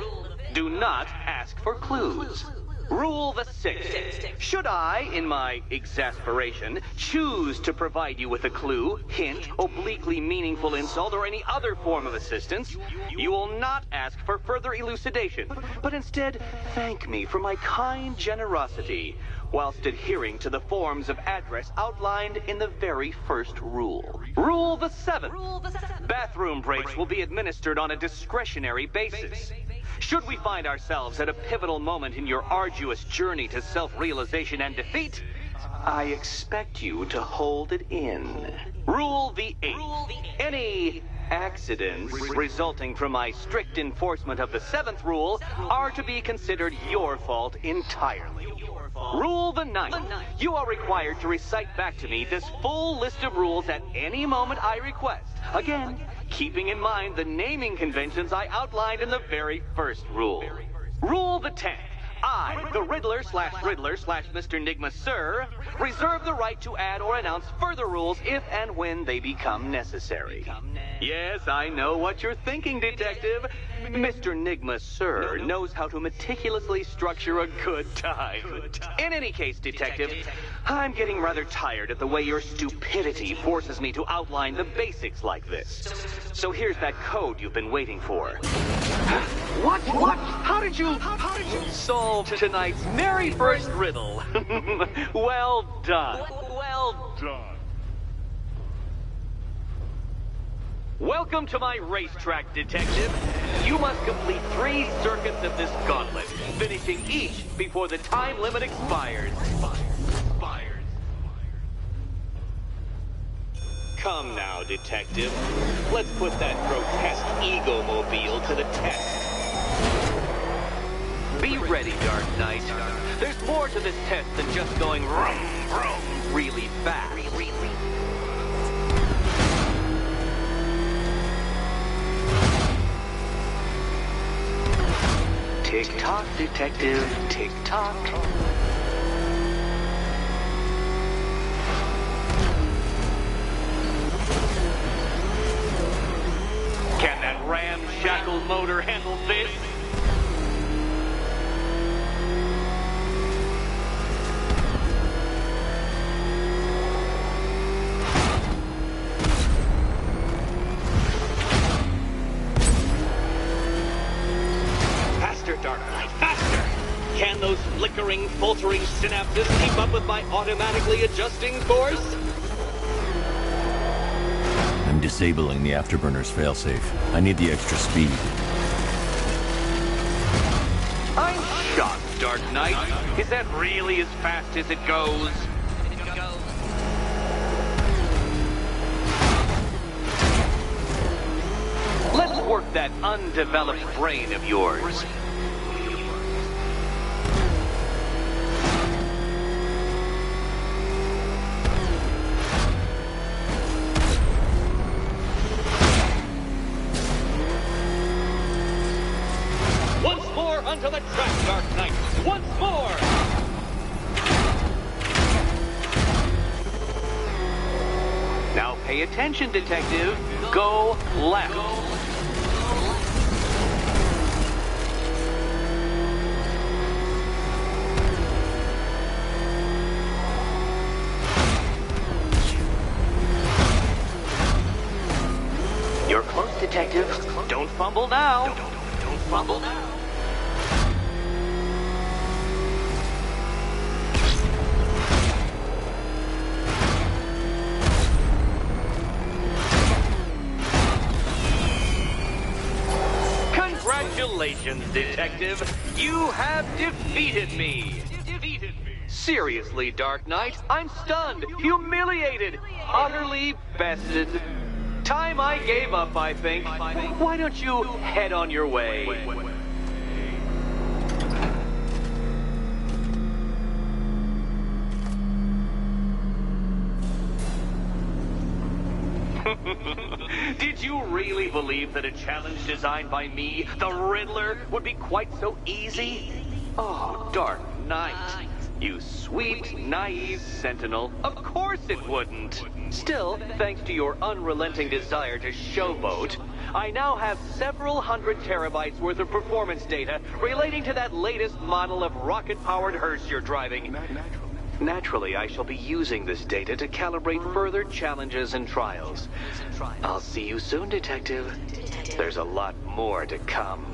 Do not ask for clues. Rule the sixth. Should I, in my exasperation, choose to provide you with a clue, hint, obliquely meaningful insult, or any other form of assistance, you will not ask for further elucidation, but instead thank me for my kind generosity, whilst adhering to the forms of address outlined in the very first rule. Rule the seventh. Bathroom breaks will be administered on a discretionary basis. Should we find ourselves at a pivotal moment in your arduous journey to self-realization and defeat, I expect you to hold it in. Rule the eighth. Any accidents resulting from my strict enforcement of the seventh rule are to be considered your fault entirely. Rule the ninth. You are required to recite back to me this full list of rules at any moment I request. Again, keeping in mind the naming conventions I outlined in the very first rule. Rule the 10th. I, the Riddler/Mr. Nigma Sir, reserve the right to add or announce further rules if and when they become necessary. Yes, I know what you're thinking, Detective. Mr. Nigma Sir knows how to meticulously structure a good time. In any case, Detective, I'm getting rather tired at the way your stupidity forces me to outline the basics like this. So here's that code you've been waiting for. What? How did you solve tonight's very first riddle? Well done. Well done. Welcome to my racetrack, Detective. You must complete 3 circuits of this gauntlet, finishing each before the time limit expires. Come now, Detective. Let's put that grotesque ego-mobile to the test. Be ready, Dark Knight. There's more to this test than just going vroom, vroom really fast. Tick-tock, Detective. Tick-tock. Can that ramshackle motor handle this? Faster, Dark Knight, faster! Can those flickering, faltering synapses keep up with my automatically adjusting course? I'm disabling the afterburner's failsafe. I need the extra speed. I'm shocked, Dark Knight. Is that really as fast as it goes? Let's work that undeveloped brain of yours. Once more onto the track, Dark Knight. Once more! Now pay attention, Detective. Go left. You're close, Detective. Don't fumble now. Don't fumble now. Congratulations, Detective. You have defeated me. Seriously, Dark Knight, I'm stunned, humiliated, utterly bested. Time I gave up, I think. Why don't you head on your way? Did you really believe that a challenge designed by me, the Riddler, would be quite so easy? Oh, Dark Knight. You sweet, naive sentinel. Of course it wouldn't. Still, thanks to your unrelenting desire to showboat, I now have several hundred terabytes worth of performance data relating to that latest model of rocket-powered hearse you're driving. Naturally, I shall be using this data to calibrate further challenges and trials. I'll see you soon, Detective. There's a lot more to come.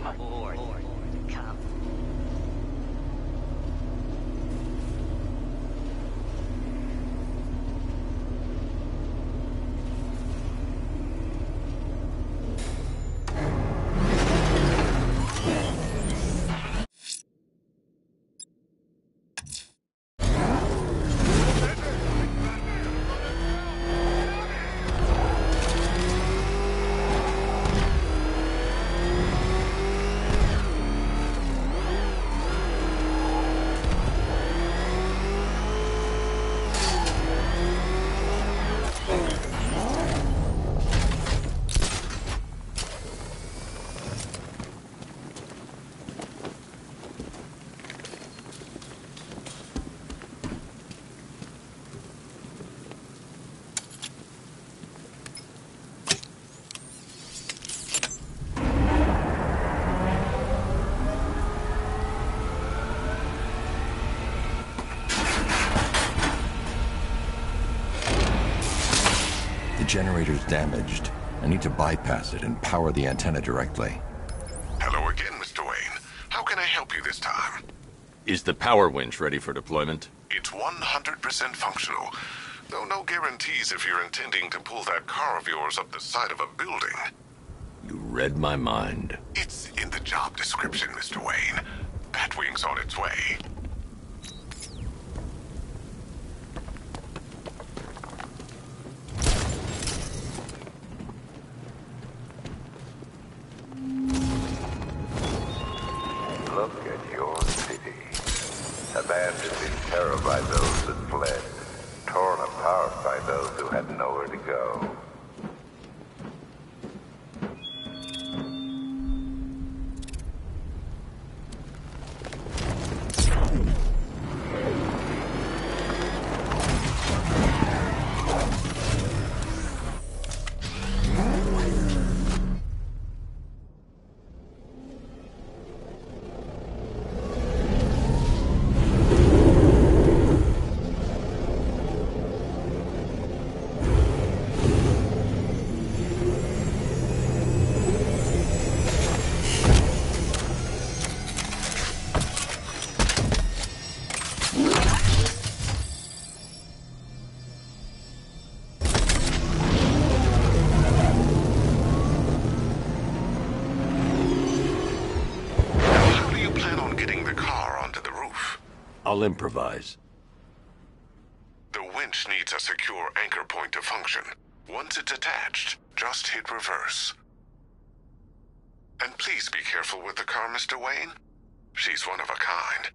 generator's damaged. I need to bypass it and power the antenna directly. Hello again, Mr. Wayne. How can I help you this time? Is the power winch ready for deployment? It's 100% functional, though no guarantees if you're intending to pull that car of yours up the side of a building. You read my mind. It's in the job description, Mr. Wayne. Batwing's on its way. Look at your city. Abandoned in terror by those that fled. Torn apart by those who had nowhere to go. I'll improvise. The winch needs a secure anchor point to function. Once it's attached, just hit reverse. And please be careful with the car, Mr. Wayne. She's one of a kind.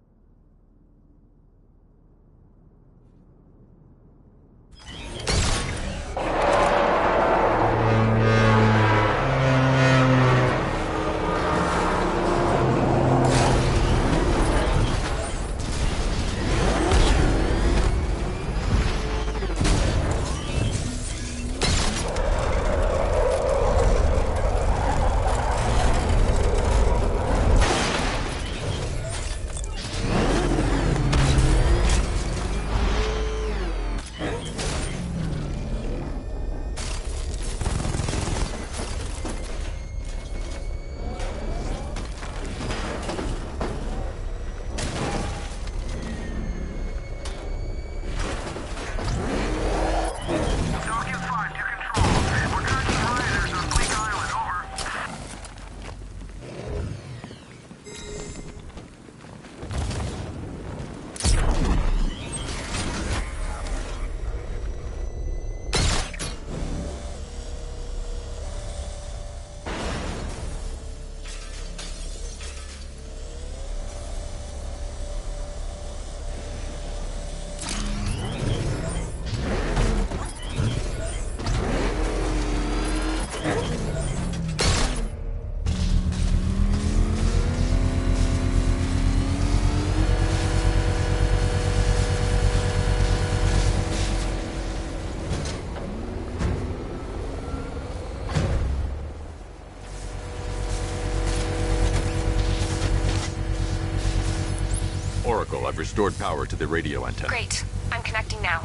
Oracle, I've restored power to the radio antenna. Great. I'm connecting now.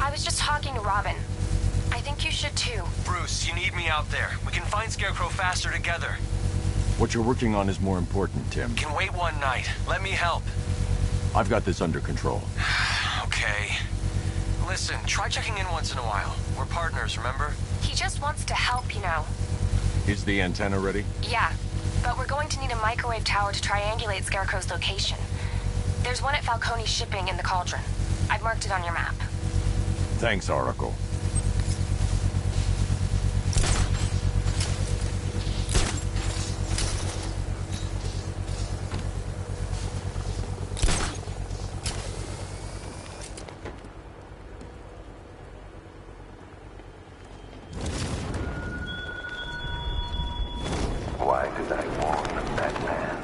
I was just talking to Robin. I think you should too. Bruce, you need me out there. We can find Scarecrow faster together. What you're working on is more important, Tim. Can wait one night. Let me help. I've got this under control. Okay. Listen, try checking in once in a while. We're partners, remember? He just wants to help, you know. Is the antenna ready? Yeah, but we're going to need a microwave tower to triangulate Scarecrow's location. There's one at Falcone's shipping in the Cauldron. I've marked it on your map. Thanks, Oracle. Why did I warn that man?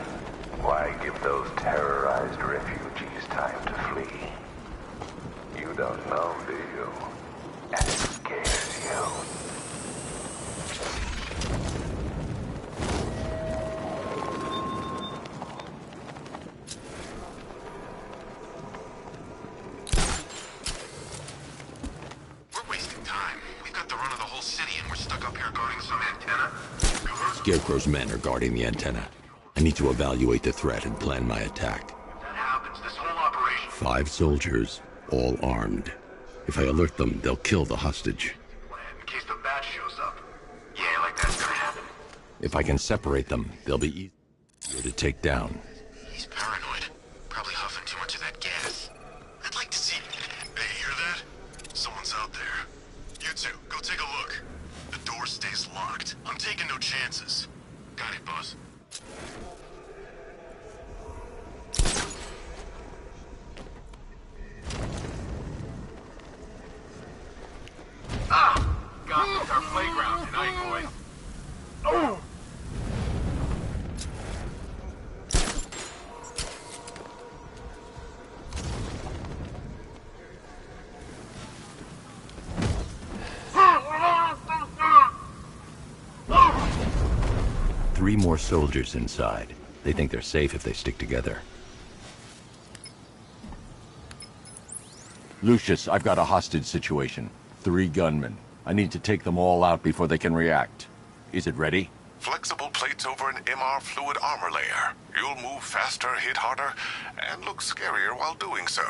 Why give those terrorized refugees time to flee? You don't know, do you? And it scares you. We're wasting time. got the run of the whole city and we're stuck up here guarding some antenna? Scarecrow's men are guarding the antenna. I need to evaluate the threat and plan my attack. If that happens, this whole operation... 5 soldiers, all armed. If I alert them, they'll kill the hostage. In case the bat shows up. Yeah, like that's gonna happen. If I can separate them, they'll be easier to take down. He's paranoid. Probably huffing too much of that gas. I'd like to see... Hey, hear that? Someone's out there. You two, go take a look. The door stays locked. I'm taking no chances. Got it, boss. Gotham's our playground tonight, boys. Oh! 3 more soldiers inside. They think they're safe if they stick together. Lucius, I've got a hostage situation. 3 gunmen. I need to take them all out before they can react. Is it ready? Flexible plates over an MR fluid armor layer. You'll move faster, hit harder, and look scarier while doing so.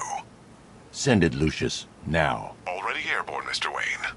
Send it, Lucius. Now. Already airborne, Mr. Wayne.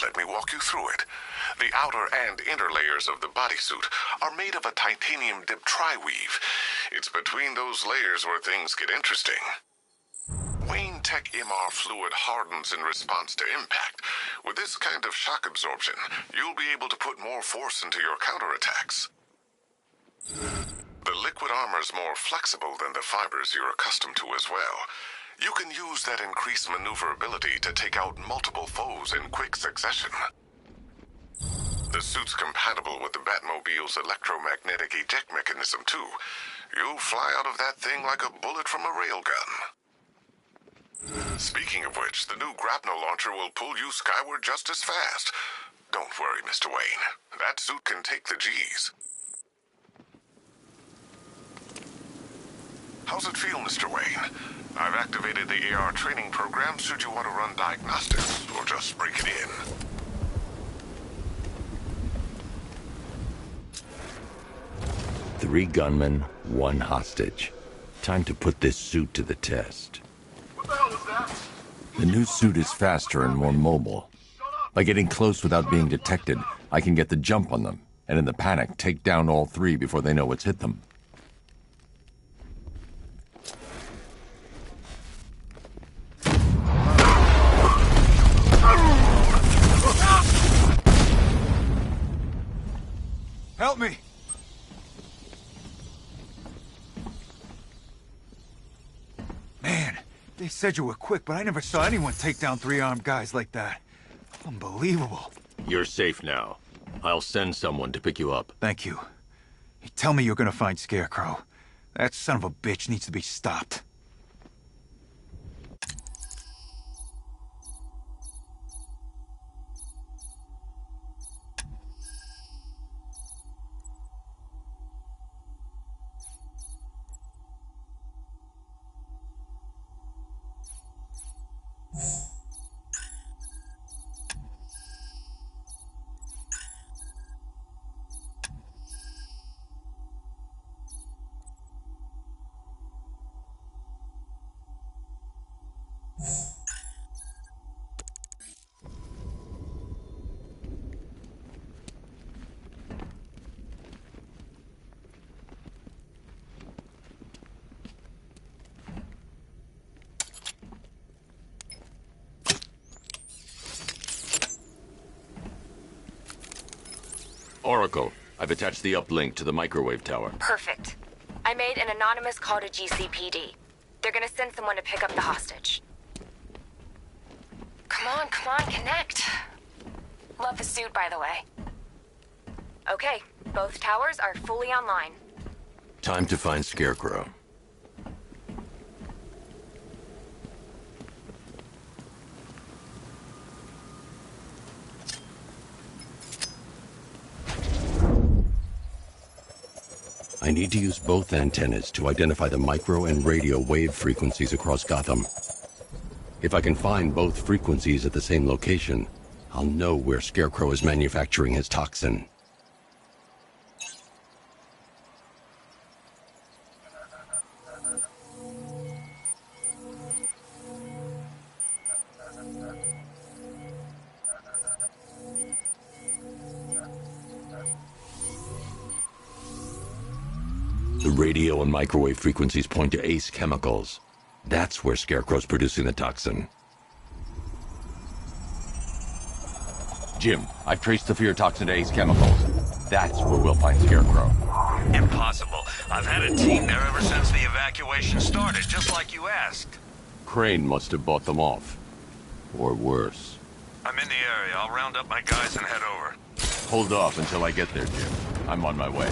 Let me walk you through it. The outer and inner layers of the bodysuit are made of a titanium-dipped tri-weave. It's between those layers where things get interesting. Wayne Tech MR fluid hardens in response to impact. With this kind of shock absorption, you'll be able to put more force into your counterattacks. The liquid armor's more flexible than the fibers you're accustomed to as well. You can use that increased maneuverability to take out multiple foes in quick succession. The suit's compatible with the Batmobile's electromagnetic eject mechanism, too. You'll fly out of that thing like a bullet from a railgun. Speaking of which, the new grapnel launcher will pull you skyward just as fast. Don't worry, Mr. Wayne. That suit can take the G's. How's it feel, Mr. Wayne? I've activated the AR training program should you want to run diagnostics, or just break it in. Three gunmen, 1 hostage. Time to put this suit to the test. What the hell was that? The new suit is faster and more mobile. By getting close without being detected, I can get the jump on them, and in the panic, take down all 3 before they know what's hit them. Help me! Man, they said you were quick, but I never saw anyone take down 3 armed guys like that. Unbelievable. You're safe now. I'll send someone to pick you up. Thank you. You tell me you're gonna find Scarecrow. That son of a bitch needs to be stopped. Oracle, I've attached the uplink to the microwave tower. Perfect. I made an anonymous call to GCPD. They're gonna send someone to pick up the hostage. Come on, connect. Love the suit, by the way. Okay, both towers are fully online. Time to find Scarecrow. I need to use both antennas to identify the micro and radio wave frequencies across Gotham. If I can find both frequencies at the same location, I'll know where Scarecrow is manufacturing his toxin. The radio and microwave frequencies point to Ace Chemicals. That's where Scarecrow's producing the toxin. Jim, I've traced the fear toxin to Ace Chemicals. That's where we'll find Scarecrow. Impossible. I've had a team there ever since the evacuation started, just like you asked. Crane must have bought them off. Or worse. I'm in the area. I'll round up my guys and head over. Hold off until I get there, Jim. I'm on my way.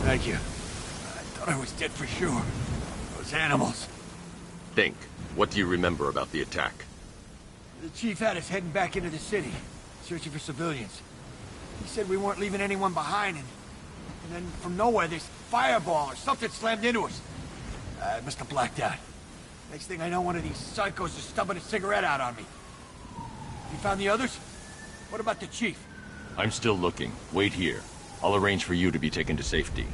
Thank you. I thought I was dead for sure. Those animals. Think. What do you remember about the attack? The chief had us heading back into the city, searching for civilians. He said we weren't leaving anyone behind, and then from nowhere this fireball or something slammed into us. I must have blacked out. Next thing I know, one of these psychos is stubbing a cigarette out on me. You found the others? What about the chief? I'm still looking. Wait here. I'll arrange for you to be taken to safety.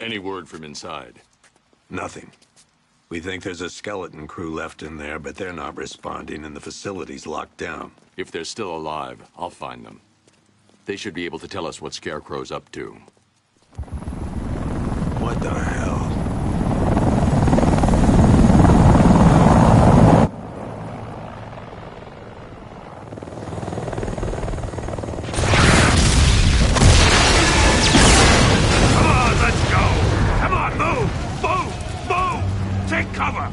Any word from inside? Nothing. We think there's a skeleton crew left in there, but they're not responding and the facility's locked down. If they're still alive, I'll find them. They should be able to tell us what Scarecrow's up to. What the hell? Come on, let's go! Come on, move! Move! Move! Take cover!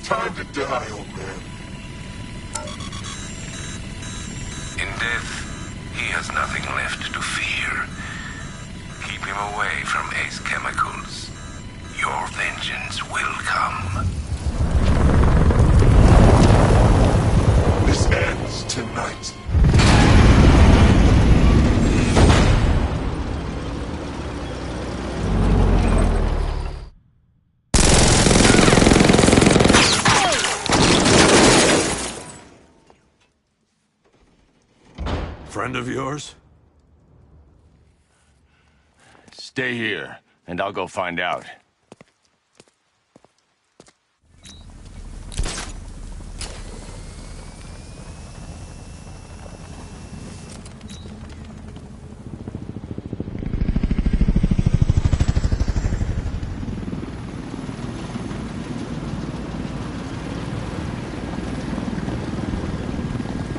Time to die, old man. In death, he has nothing left to fear. Keep him away from Ace Chemicals. Your vengeance will come. This ends tonight. Friend of yours? Stay here, and I'll go find out.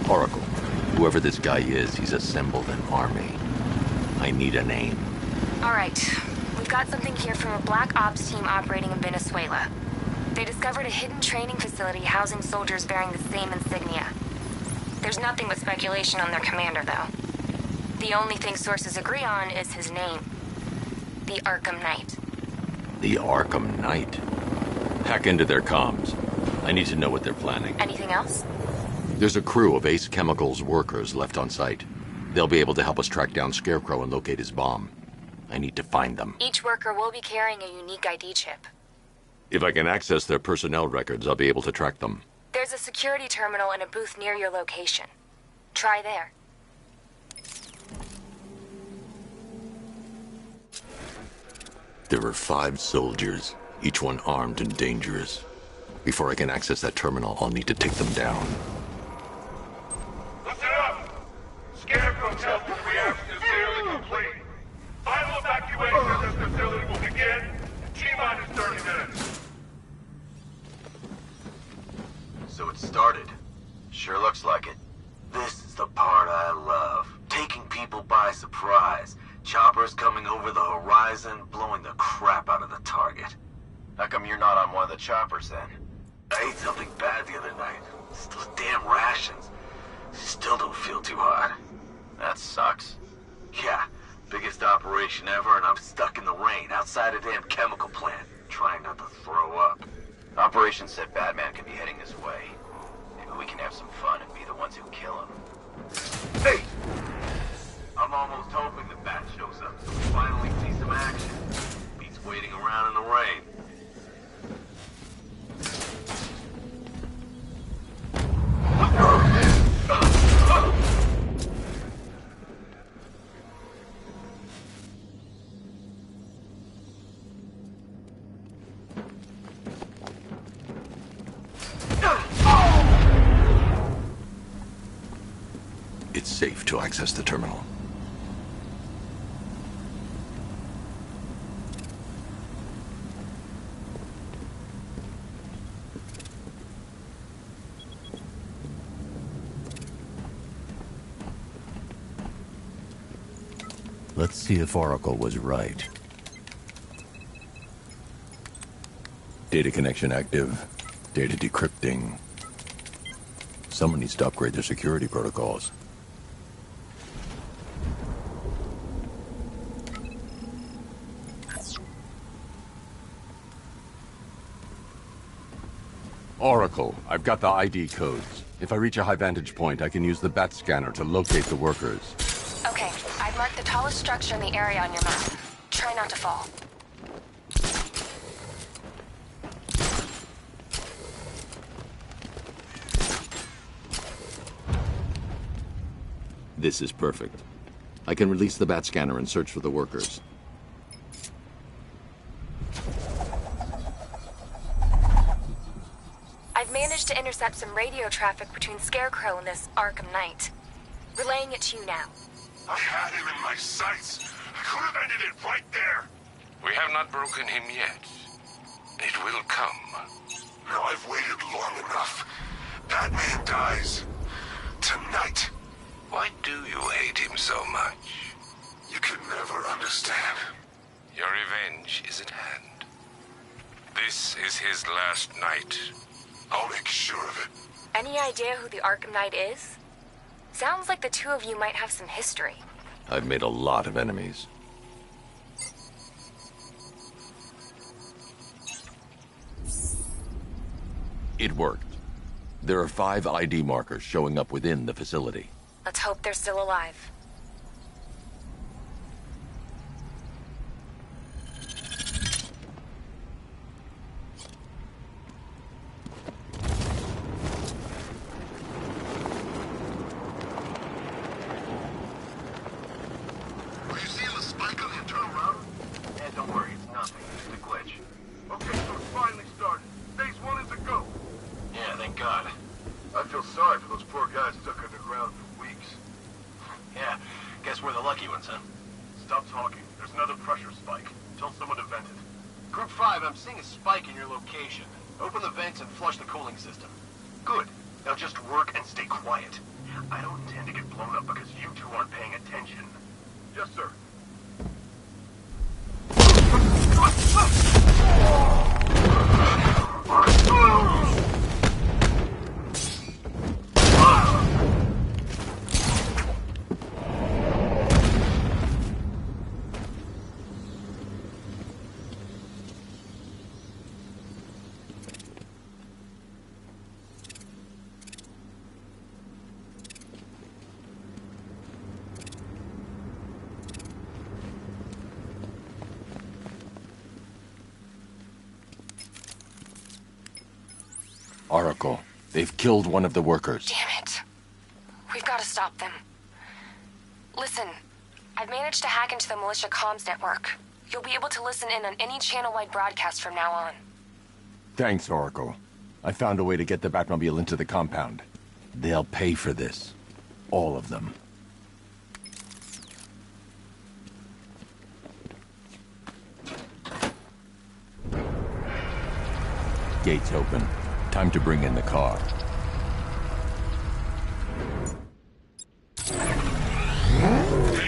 Oracle, whoever this guy is, he's assembled an army. I need a name. All right. We've got something here from a Black Ops team operating in Venezuela. They discovered a hidden training facility housing soldiers bearing the same insignia. There's nothing but speculation on their commander, though. The only thing sources agree on is his name. The Arkham Knight. The Arkham Knight? Hack into their comms. I need to know what they're planning. Anything else? There's a crew of Ace Chemicals workers left on site. They'll be able to help us track down Scarecrow and locate his bomb. I need to find them. Each worker will be carrying a unique ID chip. If I can access their personnel records, I'll be able to track them. There's a security terminal in a booth near your location. Try there. There are 5 soldiers, each one armed and dangerous. Before I can access that terminal, I'll need to take them down. Listen up! Scarecrow tells me the reaction is nearly complete. Final evacuation of this facility will begin in T-minus 30 minutes. So it started. Sure looks like it. This is the part I love. Taking people by surprise. Choppers coming over the horizon, blowing the crap out of the target. How come you're not on one of the choppers then? I ate something bad the other night. It's those damn rations. Still don't feel too hot. That sucks. Yeah, biggest operation ever, and I'm stuck in the rain outside a damn chemical plant, trying not to throw up. Operation said Batman could be heading this way. Maybe we can have some fun and be the ones who kill him. Hey! I'm almost hoping the Bat shows up so we finally see some action. Beats waiting around in the rain. It's safe to access the terminal. Let's see if Oracle was right. Data connection active. Data decrypting. Someone needs to upgrade their security protocols. Oracle, I've got the ID codes. If I reach a high vantage point, I can use the bat scanner to locate the workers. Okay, I've marked the tallest structure in the area on your map. Try not to fall. This is perfect. I can release the bat scanner and search for the workers. I've managed to intercept some radio traffic between Scarecrow and this Arkham Knight. Relaying it to you now. I had him in my sights. I could have ended it right there. We have not broken him yet. It will come. Now I've waited long enough. Batman dies. Tonight. Why do you hate him so much? You can never understand. Your revenge is at hand. This is his last night. I'll make sure of it. Any idea who the Arkham Knight is? Sounds like the two of you might have some history. I've made a lot of enemies. It worked. There are 5 ID markers showing up within the facility. Let's hope they're still alive. Were you seeing the spike on the internal router? Yeah, don't worry, it's nothing. Just a glitch. Okay, so it's finally started. Phase 1 is a go. Yeah, thank God. I feel sorry for those poor guys stuck underground for weeks. Yeah, guess we're the lucky ones, huh? Stop talking. There's another pressure spike. Tell someone to vent it. Group 5, I'm seeing a spike in your location. Open the vents and flush the cooling system. Good. Now just work and stay quiet. I don't intend to get blown up because you two aren't paying attention. Yes, sir. Oracle, they've killed one of the workers. Damn it. We've got to stop them. Listen, I've managed to hack into the militia comms network. You'll be able to listen in on any channel-wide broadcast from now on. Thanks, Oracle. I found a way to get the Batmobile into the compound. They'll pay for this. All of them. Gates open. Time to bring in the car. Tank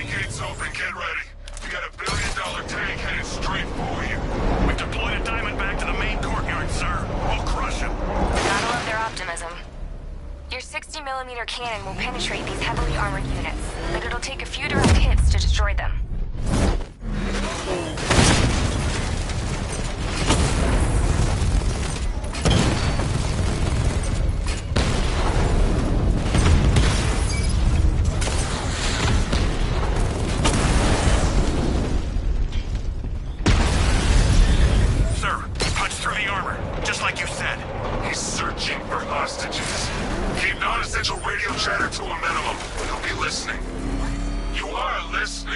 gates open, get ready. We got $1 billion tank headed straight for you. We've deployed a Diamondback to the main courtyard, sir. We'll crush him. Gotta love their optimism. Your 60mm cannon will penetrate these heavily armored units, but it'll take a few direct hits to destroy them.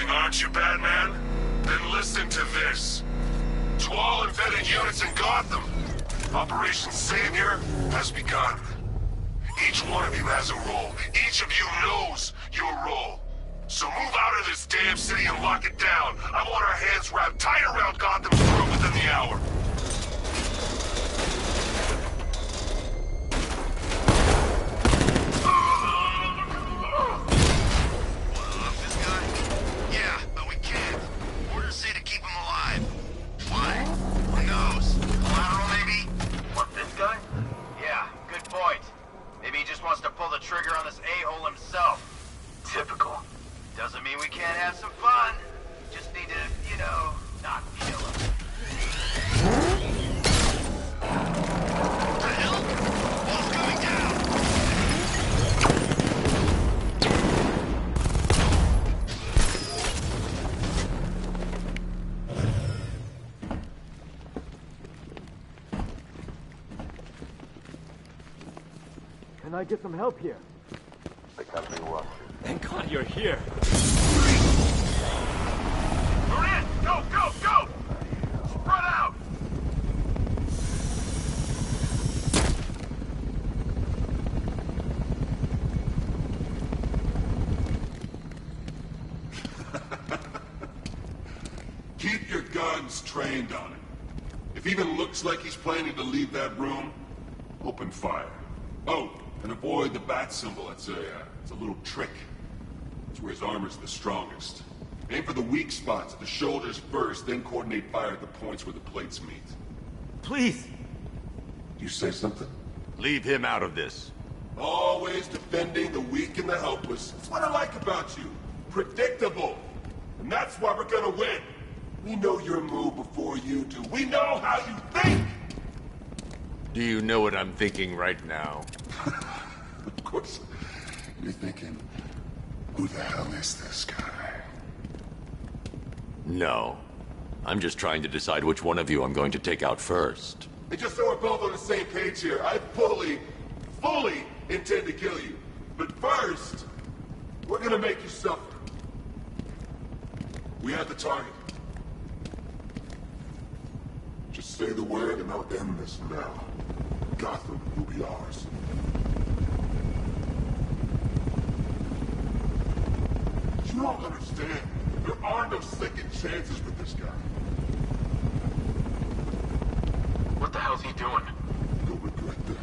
Aren't you, Batman? Then listen to this. To all embedded units in Gotham, Operation Savior has begun. Each one of you has a role. Each of you knows your role. So move out of this damn city and lock it down. I want our hands wrapped tight around Gotham's throat within the hour. Trigger on this a-hole himself. Typical. Doesn't mean we can't have some fun. Just need to, you know, not kill him. The hell? Wall's coming down! Can I get some help here? I Thank God you're here. You're in! Go, go, go! Spread out! Keep your guns trained on him. If he even looks like he's planning to leave that room, open fire. Oh, and avoid the bat symbol. It's a little trick. It's where his armor's the strongest. Aim for the weak spots at the shoulders first, then coordinate fire at the points where the plates meet. Please! You say something? Leave him out of this. Always defending the weak and the helpless. That's what I like about you. Predictable. And that's why we're gonna win. We know your move before you do. We know how you think! Do you know what I'm thinking right now? Of course. You're thinking, who the hell is this guy? No. I'm just trying to decide which one of you I'm going to take out first. And just so we're both on the same page here, I fully intend to kill you. But first, we're gonna make you suffer. We have the target. Just say the word and I'll end this now. Gotham will be ours. You don't understand. There are no second chances with this guy. What the hell's he doing? You'll regret this.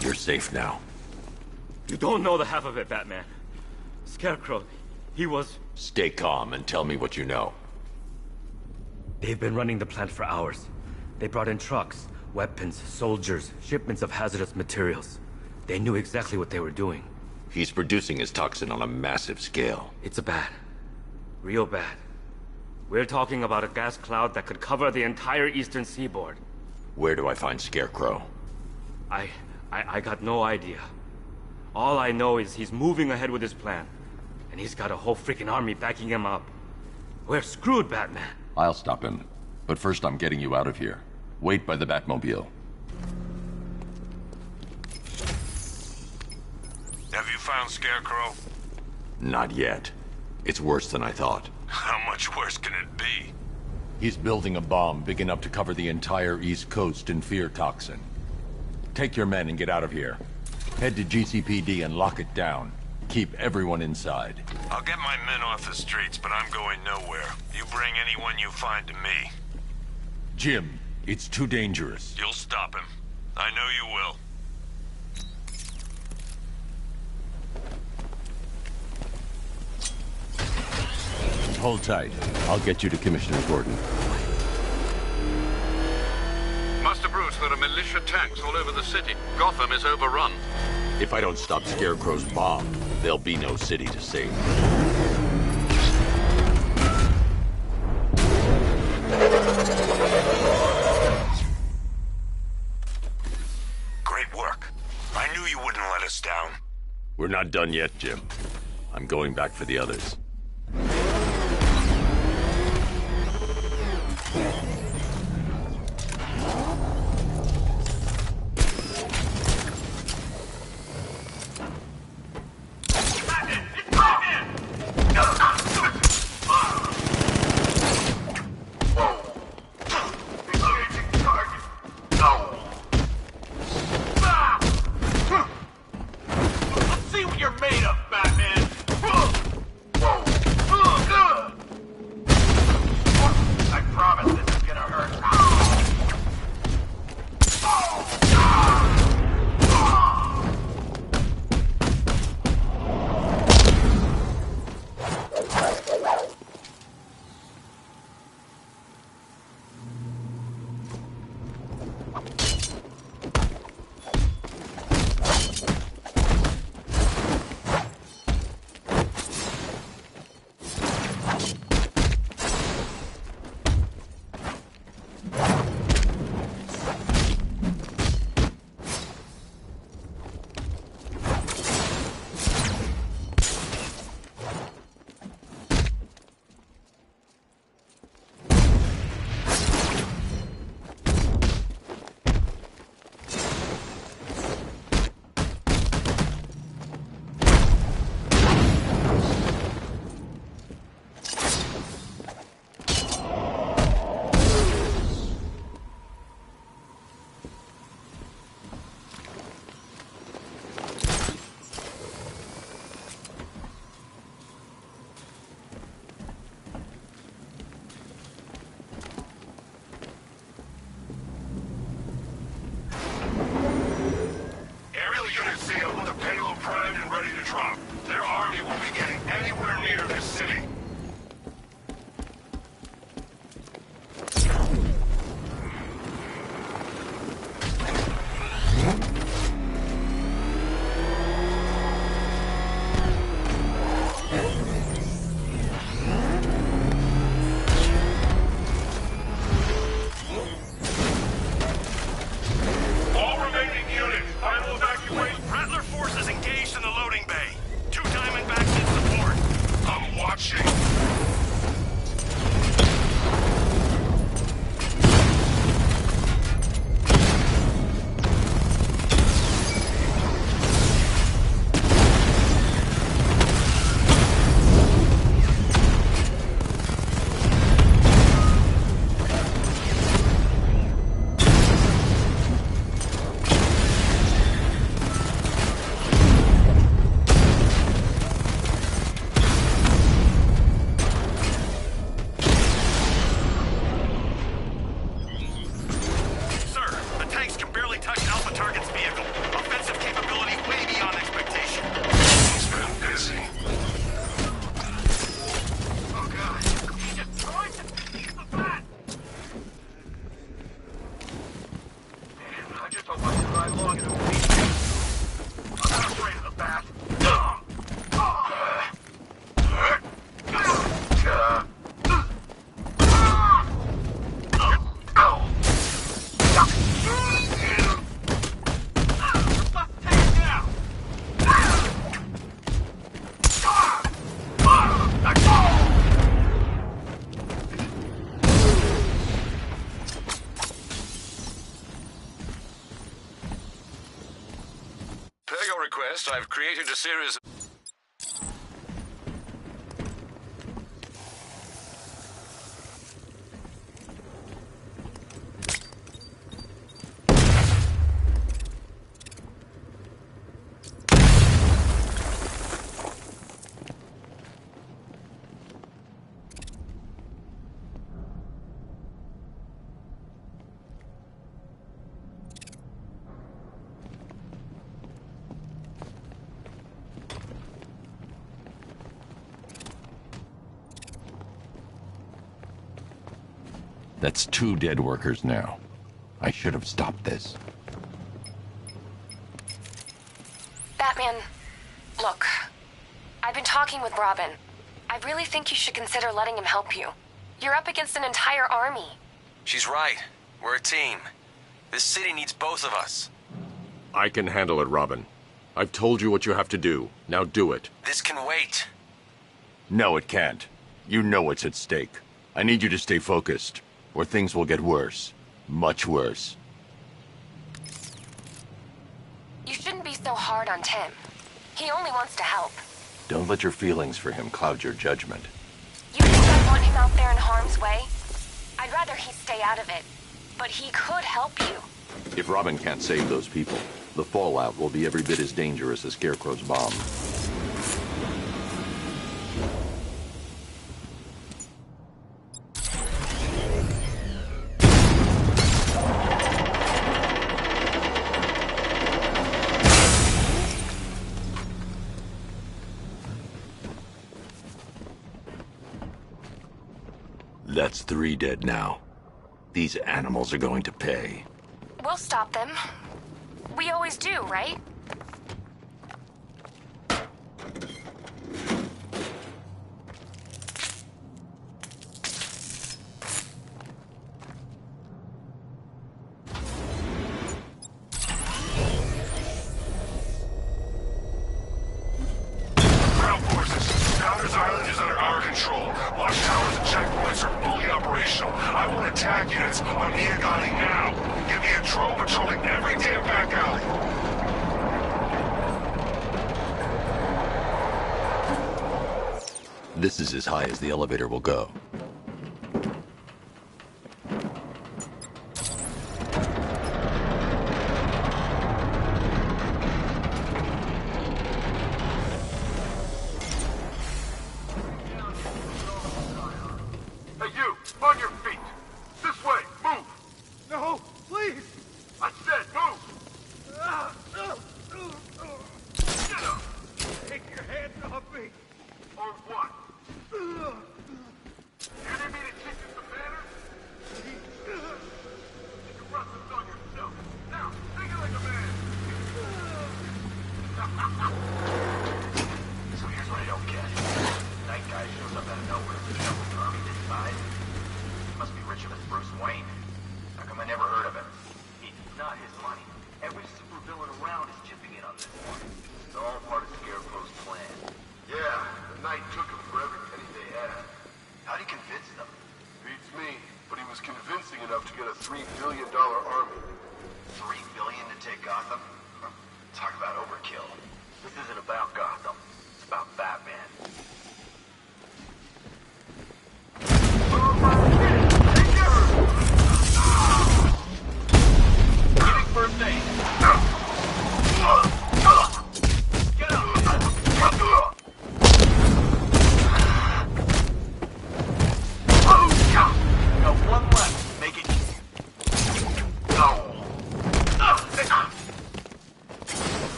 You're safe now. You don't know the half of it, Batman. Scarecrow, he was... Stay calm and tell me what you know. They've been running the plant for hours. They brought in trucks, weapons, soldiers, shipments of hazardous materials. They knew exactly what they were doing. He's producing his toxin on a massive scale. It's bad. Real bad. We're talking about a gas cloud that could cover the entire eastern seaboard. Where do I find Scarecrow? I got no idea. All I know is he's moving ahead with his plan. And he's got a whole freaking army backing him up. We're screwed, Batman. I'll stop him. But first I'm getting you out of here. Wait by the Batmobile. Have you found Scarecrow? Not yet. It's worse than I thought. How much worse can it be? He's building a bomb big enough to cover the entire East Coast in fear toxin. Take your men and get out of here. Head to GCPD and lock it down. Keep everyone inside. I'll get my men off the streets, but I'm going nowhere. You bring anyone you find to me. Jim, it's too dangerous. You'll stop him. I know you will. Hold tight. I'll get you to Commissioner Gordon. Master Bruce, there are militia tanks all over the city. Gotham is overrun. If I don't stop Scarecrow's bomb, there'll be no city to save. Great work. I knew you wouldn't let us down. We're not done yet, Jim. I'm going back for the others. See what you're made of, Batman! request, I've created a series of... That's 2 dead workers now. I should have stopped this. Batman, look. I've been talking with Robin. I really think you should consider letting him help you. You're up against an entire army. She's right. We're a team. This city needs both of us. I can handle it, Robin. I've told you what you have to do. Now do it. This can wait. No, it can't. You know what's at stake. I need you to stay focused, or things will get worse. Much worse. You shouldn't be so hard on Tim. He only wants to help. Don't let your feelings for him cloud your judgment. You think I want him out there in harm's way? I'd rather he stay out of it. But he could help you. If Robin can't save those people, the fallout will be every bit as dangerous as Scarecrow's bomb. That's 3 dead now. These animals are going to pay. We'll stop them. We always do, right? Ground forces, Founders Island is under our control. Watchtowers and checkpoints are fully operational. I want attack units on Niagani now. Give me a drone patrolling every damn back alley. This is as high as the elevator will go. Hey, you! On your feet! This way! Move! No, please! I said move! Take your hands off me! Or what? You didn't mean to teach us some manners? You brought this on yourself. Now, think it like a man! So here's what I don't get. Night guy shows up out of nowhere with the army this size. He must be richer than Bruce Wayne. How come I never heard of him? It's not his money. Every supervillain around is chipping in on this one. It's all part of Scarecrow's plan. Yeah, the Knight took him for every penny they had. How'd he convince them? Beats me, but he was convincing enough to get a $3 billion army. $3 billion to take Gotham? Talk about overkill. This isn't about Gotham. It's about Batman. Getting first aid. Get up! Got one left. Make it.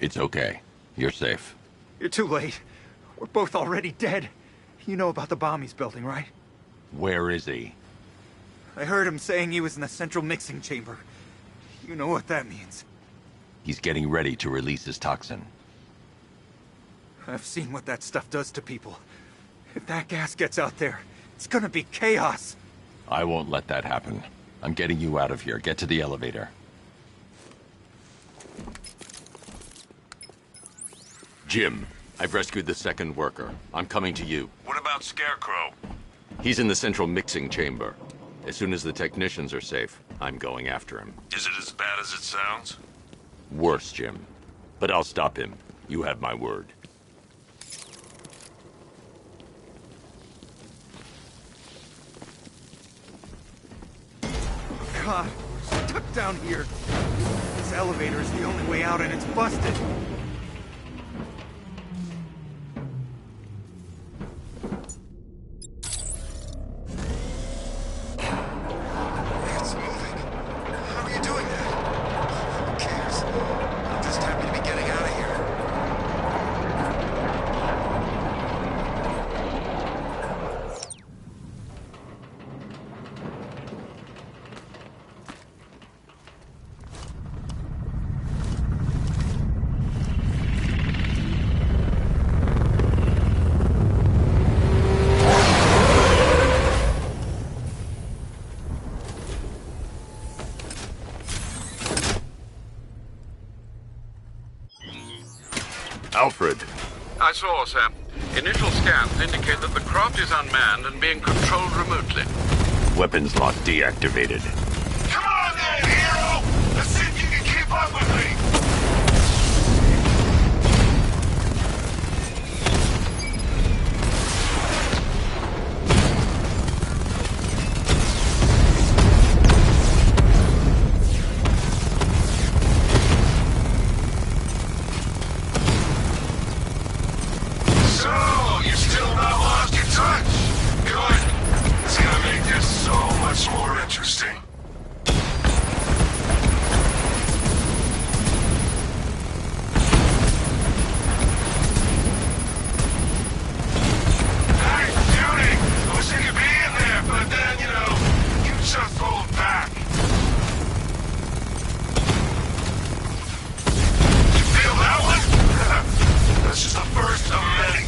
It's okay. You're safe. You're too late. We're both already dead. You know about the bomb he's building, right? Where is he? I heard him saying he was in the central mixing chamber. You know what that means. He's getting ready to release his toxin. I've seen what that stuff does to people. If that gas gets out there, it's gonna be chaos. I won't let that happen. I'm getting you out of here. Get to the elevator. Jim, I've rescued the second worker. I'm coming to you. What about Scarecrow? He's in the central mixing chamber. As soon as the technicians are safe, I'm going after him. Is it as bad as it sounds? Worse, Jim. But I'll stop him. You have my word. God, we're stuck down here. This elevator is the only way out and it's busted. It's moving. How are you doing that? Who cares? I'm just happy to be getting out of here. Alfred. I saw, sir. Initial scans indicate that the craft is unmanned and being controlled remotely. Weapons lock deactivated. Come on then, hero! Let's see if you can keep up with me! So, you still not lost your touch? Good. It's gonna make this so much more interesting. Hey, Judy! I wish I could be in there, but then, you know, you just hold back. You feel that one? That's just the first of many.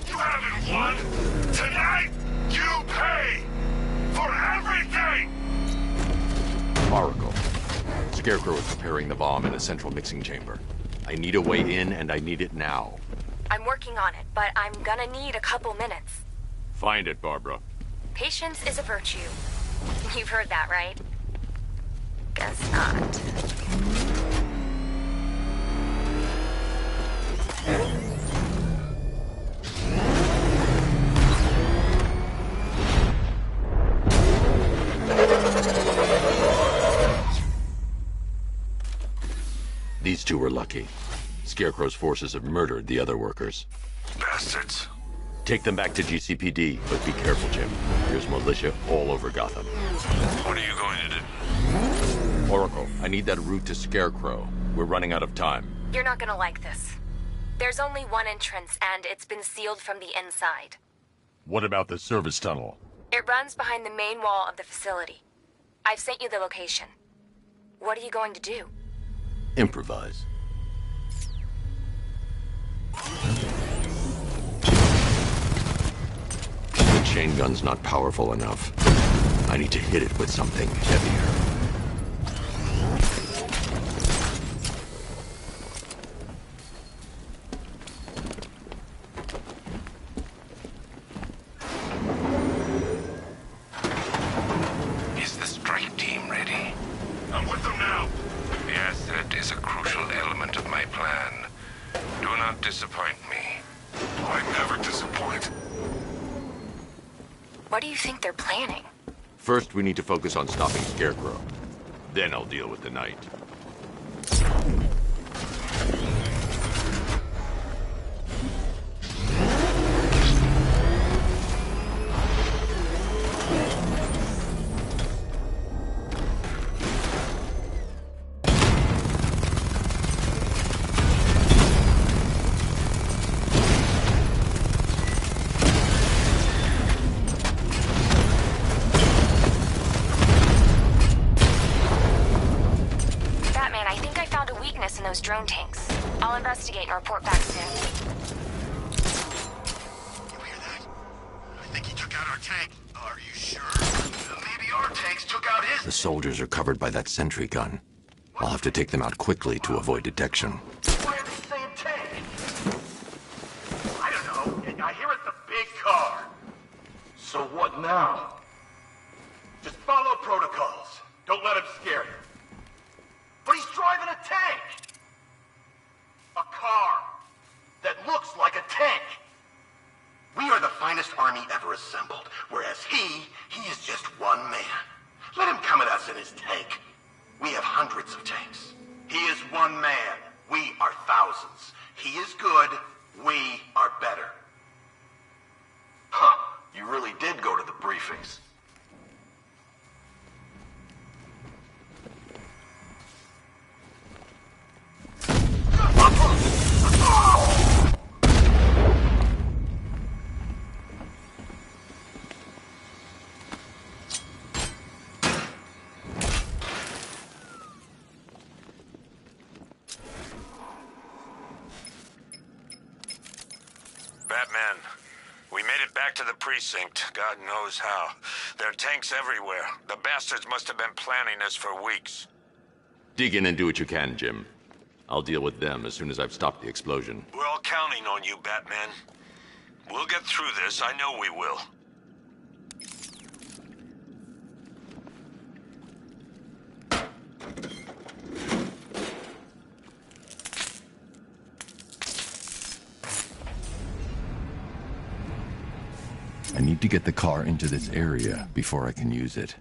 You haven't won. Tonight, you pay for everything. Oracle. Scarecrow is preparing the bomb in the central mixing chamber. I need a way in, and I need it now. I'm working on it, but I'm gonna need a couple minutes. Find it, Barbara. Patience is a virtue. You've heard that, right? Guess not. These two were lucky. Scarecrow's forces have murdered the other workers. Bastards. Take them back to GCPD, but be careful, Jim. There's militia all over Gotham. What are you going to do? Oracle, I need that route to Scarecrow. We're running out of time. You're not gonna like this. There's only one entrance, and it's been sealed from the inside. What about the service tunnel? It runs behind the main wall of the facility. I've sent you the location. What are you going to do? Improvise. The chain gun's not powerful enough. I need to hit it with something heavier. Is the strike team ready? I'm with them now. The asset is a crucial element of my plan. Do not disappoint me. I never disappoint. What do you think they're planning? First, we need to focus on stopping Scarecrow. Then I'll deal with the Knight. weakness in those drone tanks. I'll investigate and report back soon. You hear that? I think he took out our tank. Are you sure? Maybe our tanks took out his... The soldiers are covered by that sentry gun. I'll have to take them out quickly to avoid detection. Why are they saying tank? I don't know. I hear it's a big car. So what now? Just follow protocols. Don't let him scare you. But he's driving a tank! A car that looks like a tank! We are the finest army ever assembled, whereas he is just one man. Let him come at us in his tank. We have hundreds of tanks. He is one man. We are thousands. He is good. We are better. Huh. You really did go to the briefings. Batman, we made it back to the precinct, God knows how. There are tanks everywhere. The bastards must have been planning this for weeks. Dig in and do what you can, Jim. I'll deal with them as soon as I've stopped the explosion. We're all counting on you, Batman. We'll get through this, I know we will. I need to get the car into this area before I can use it.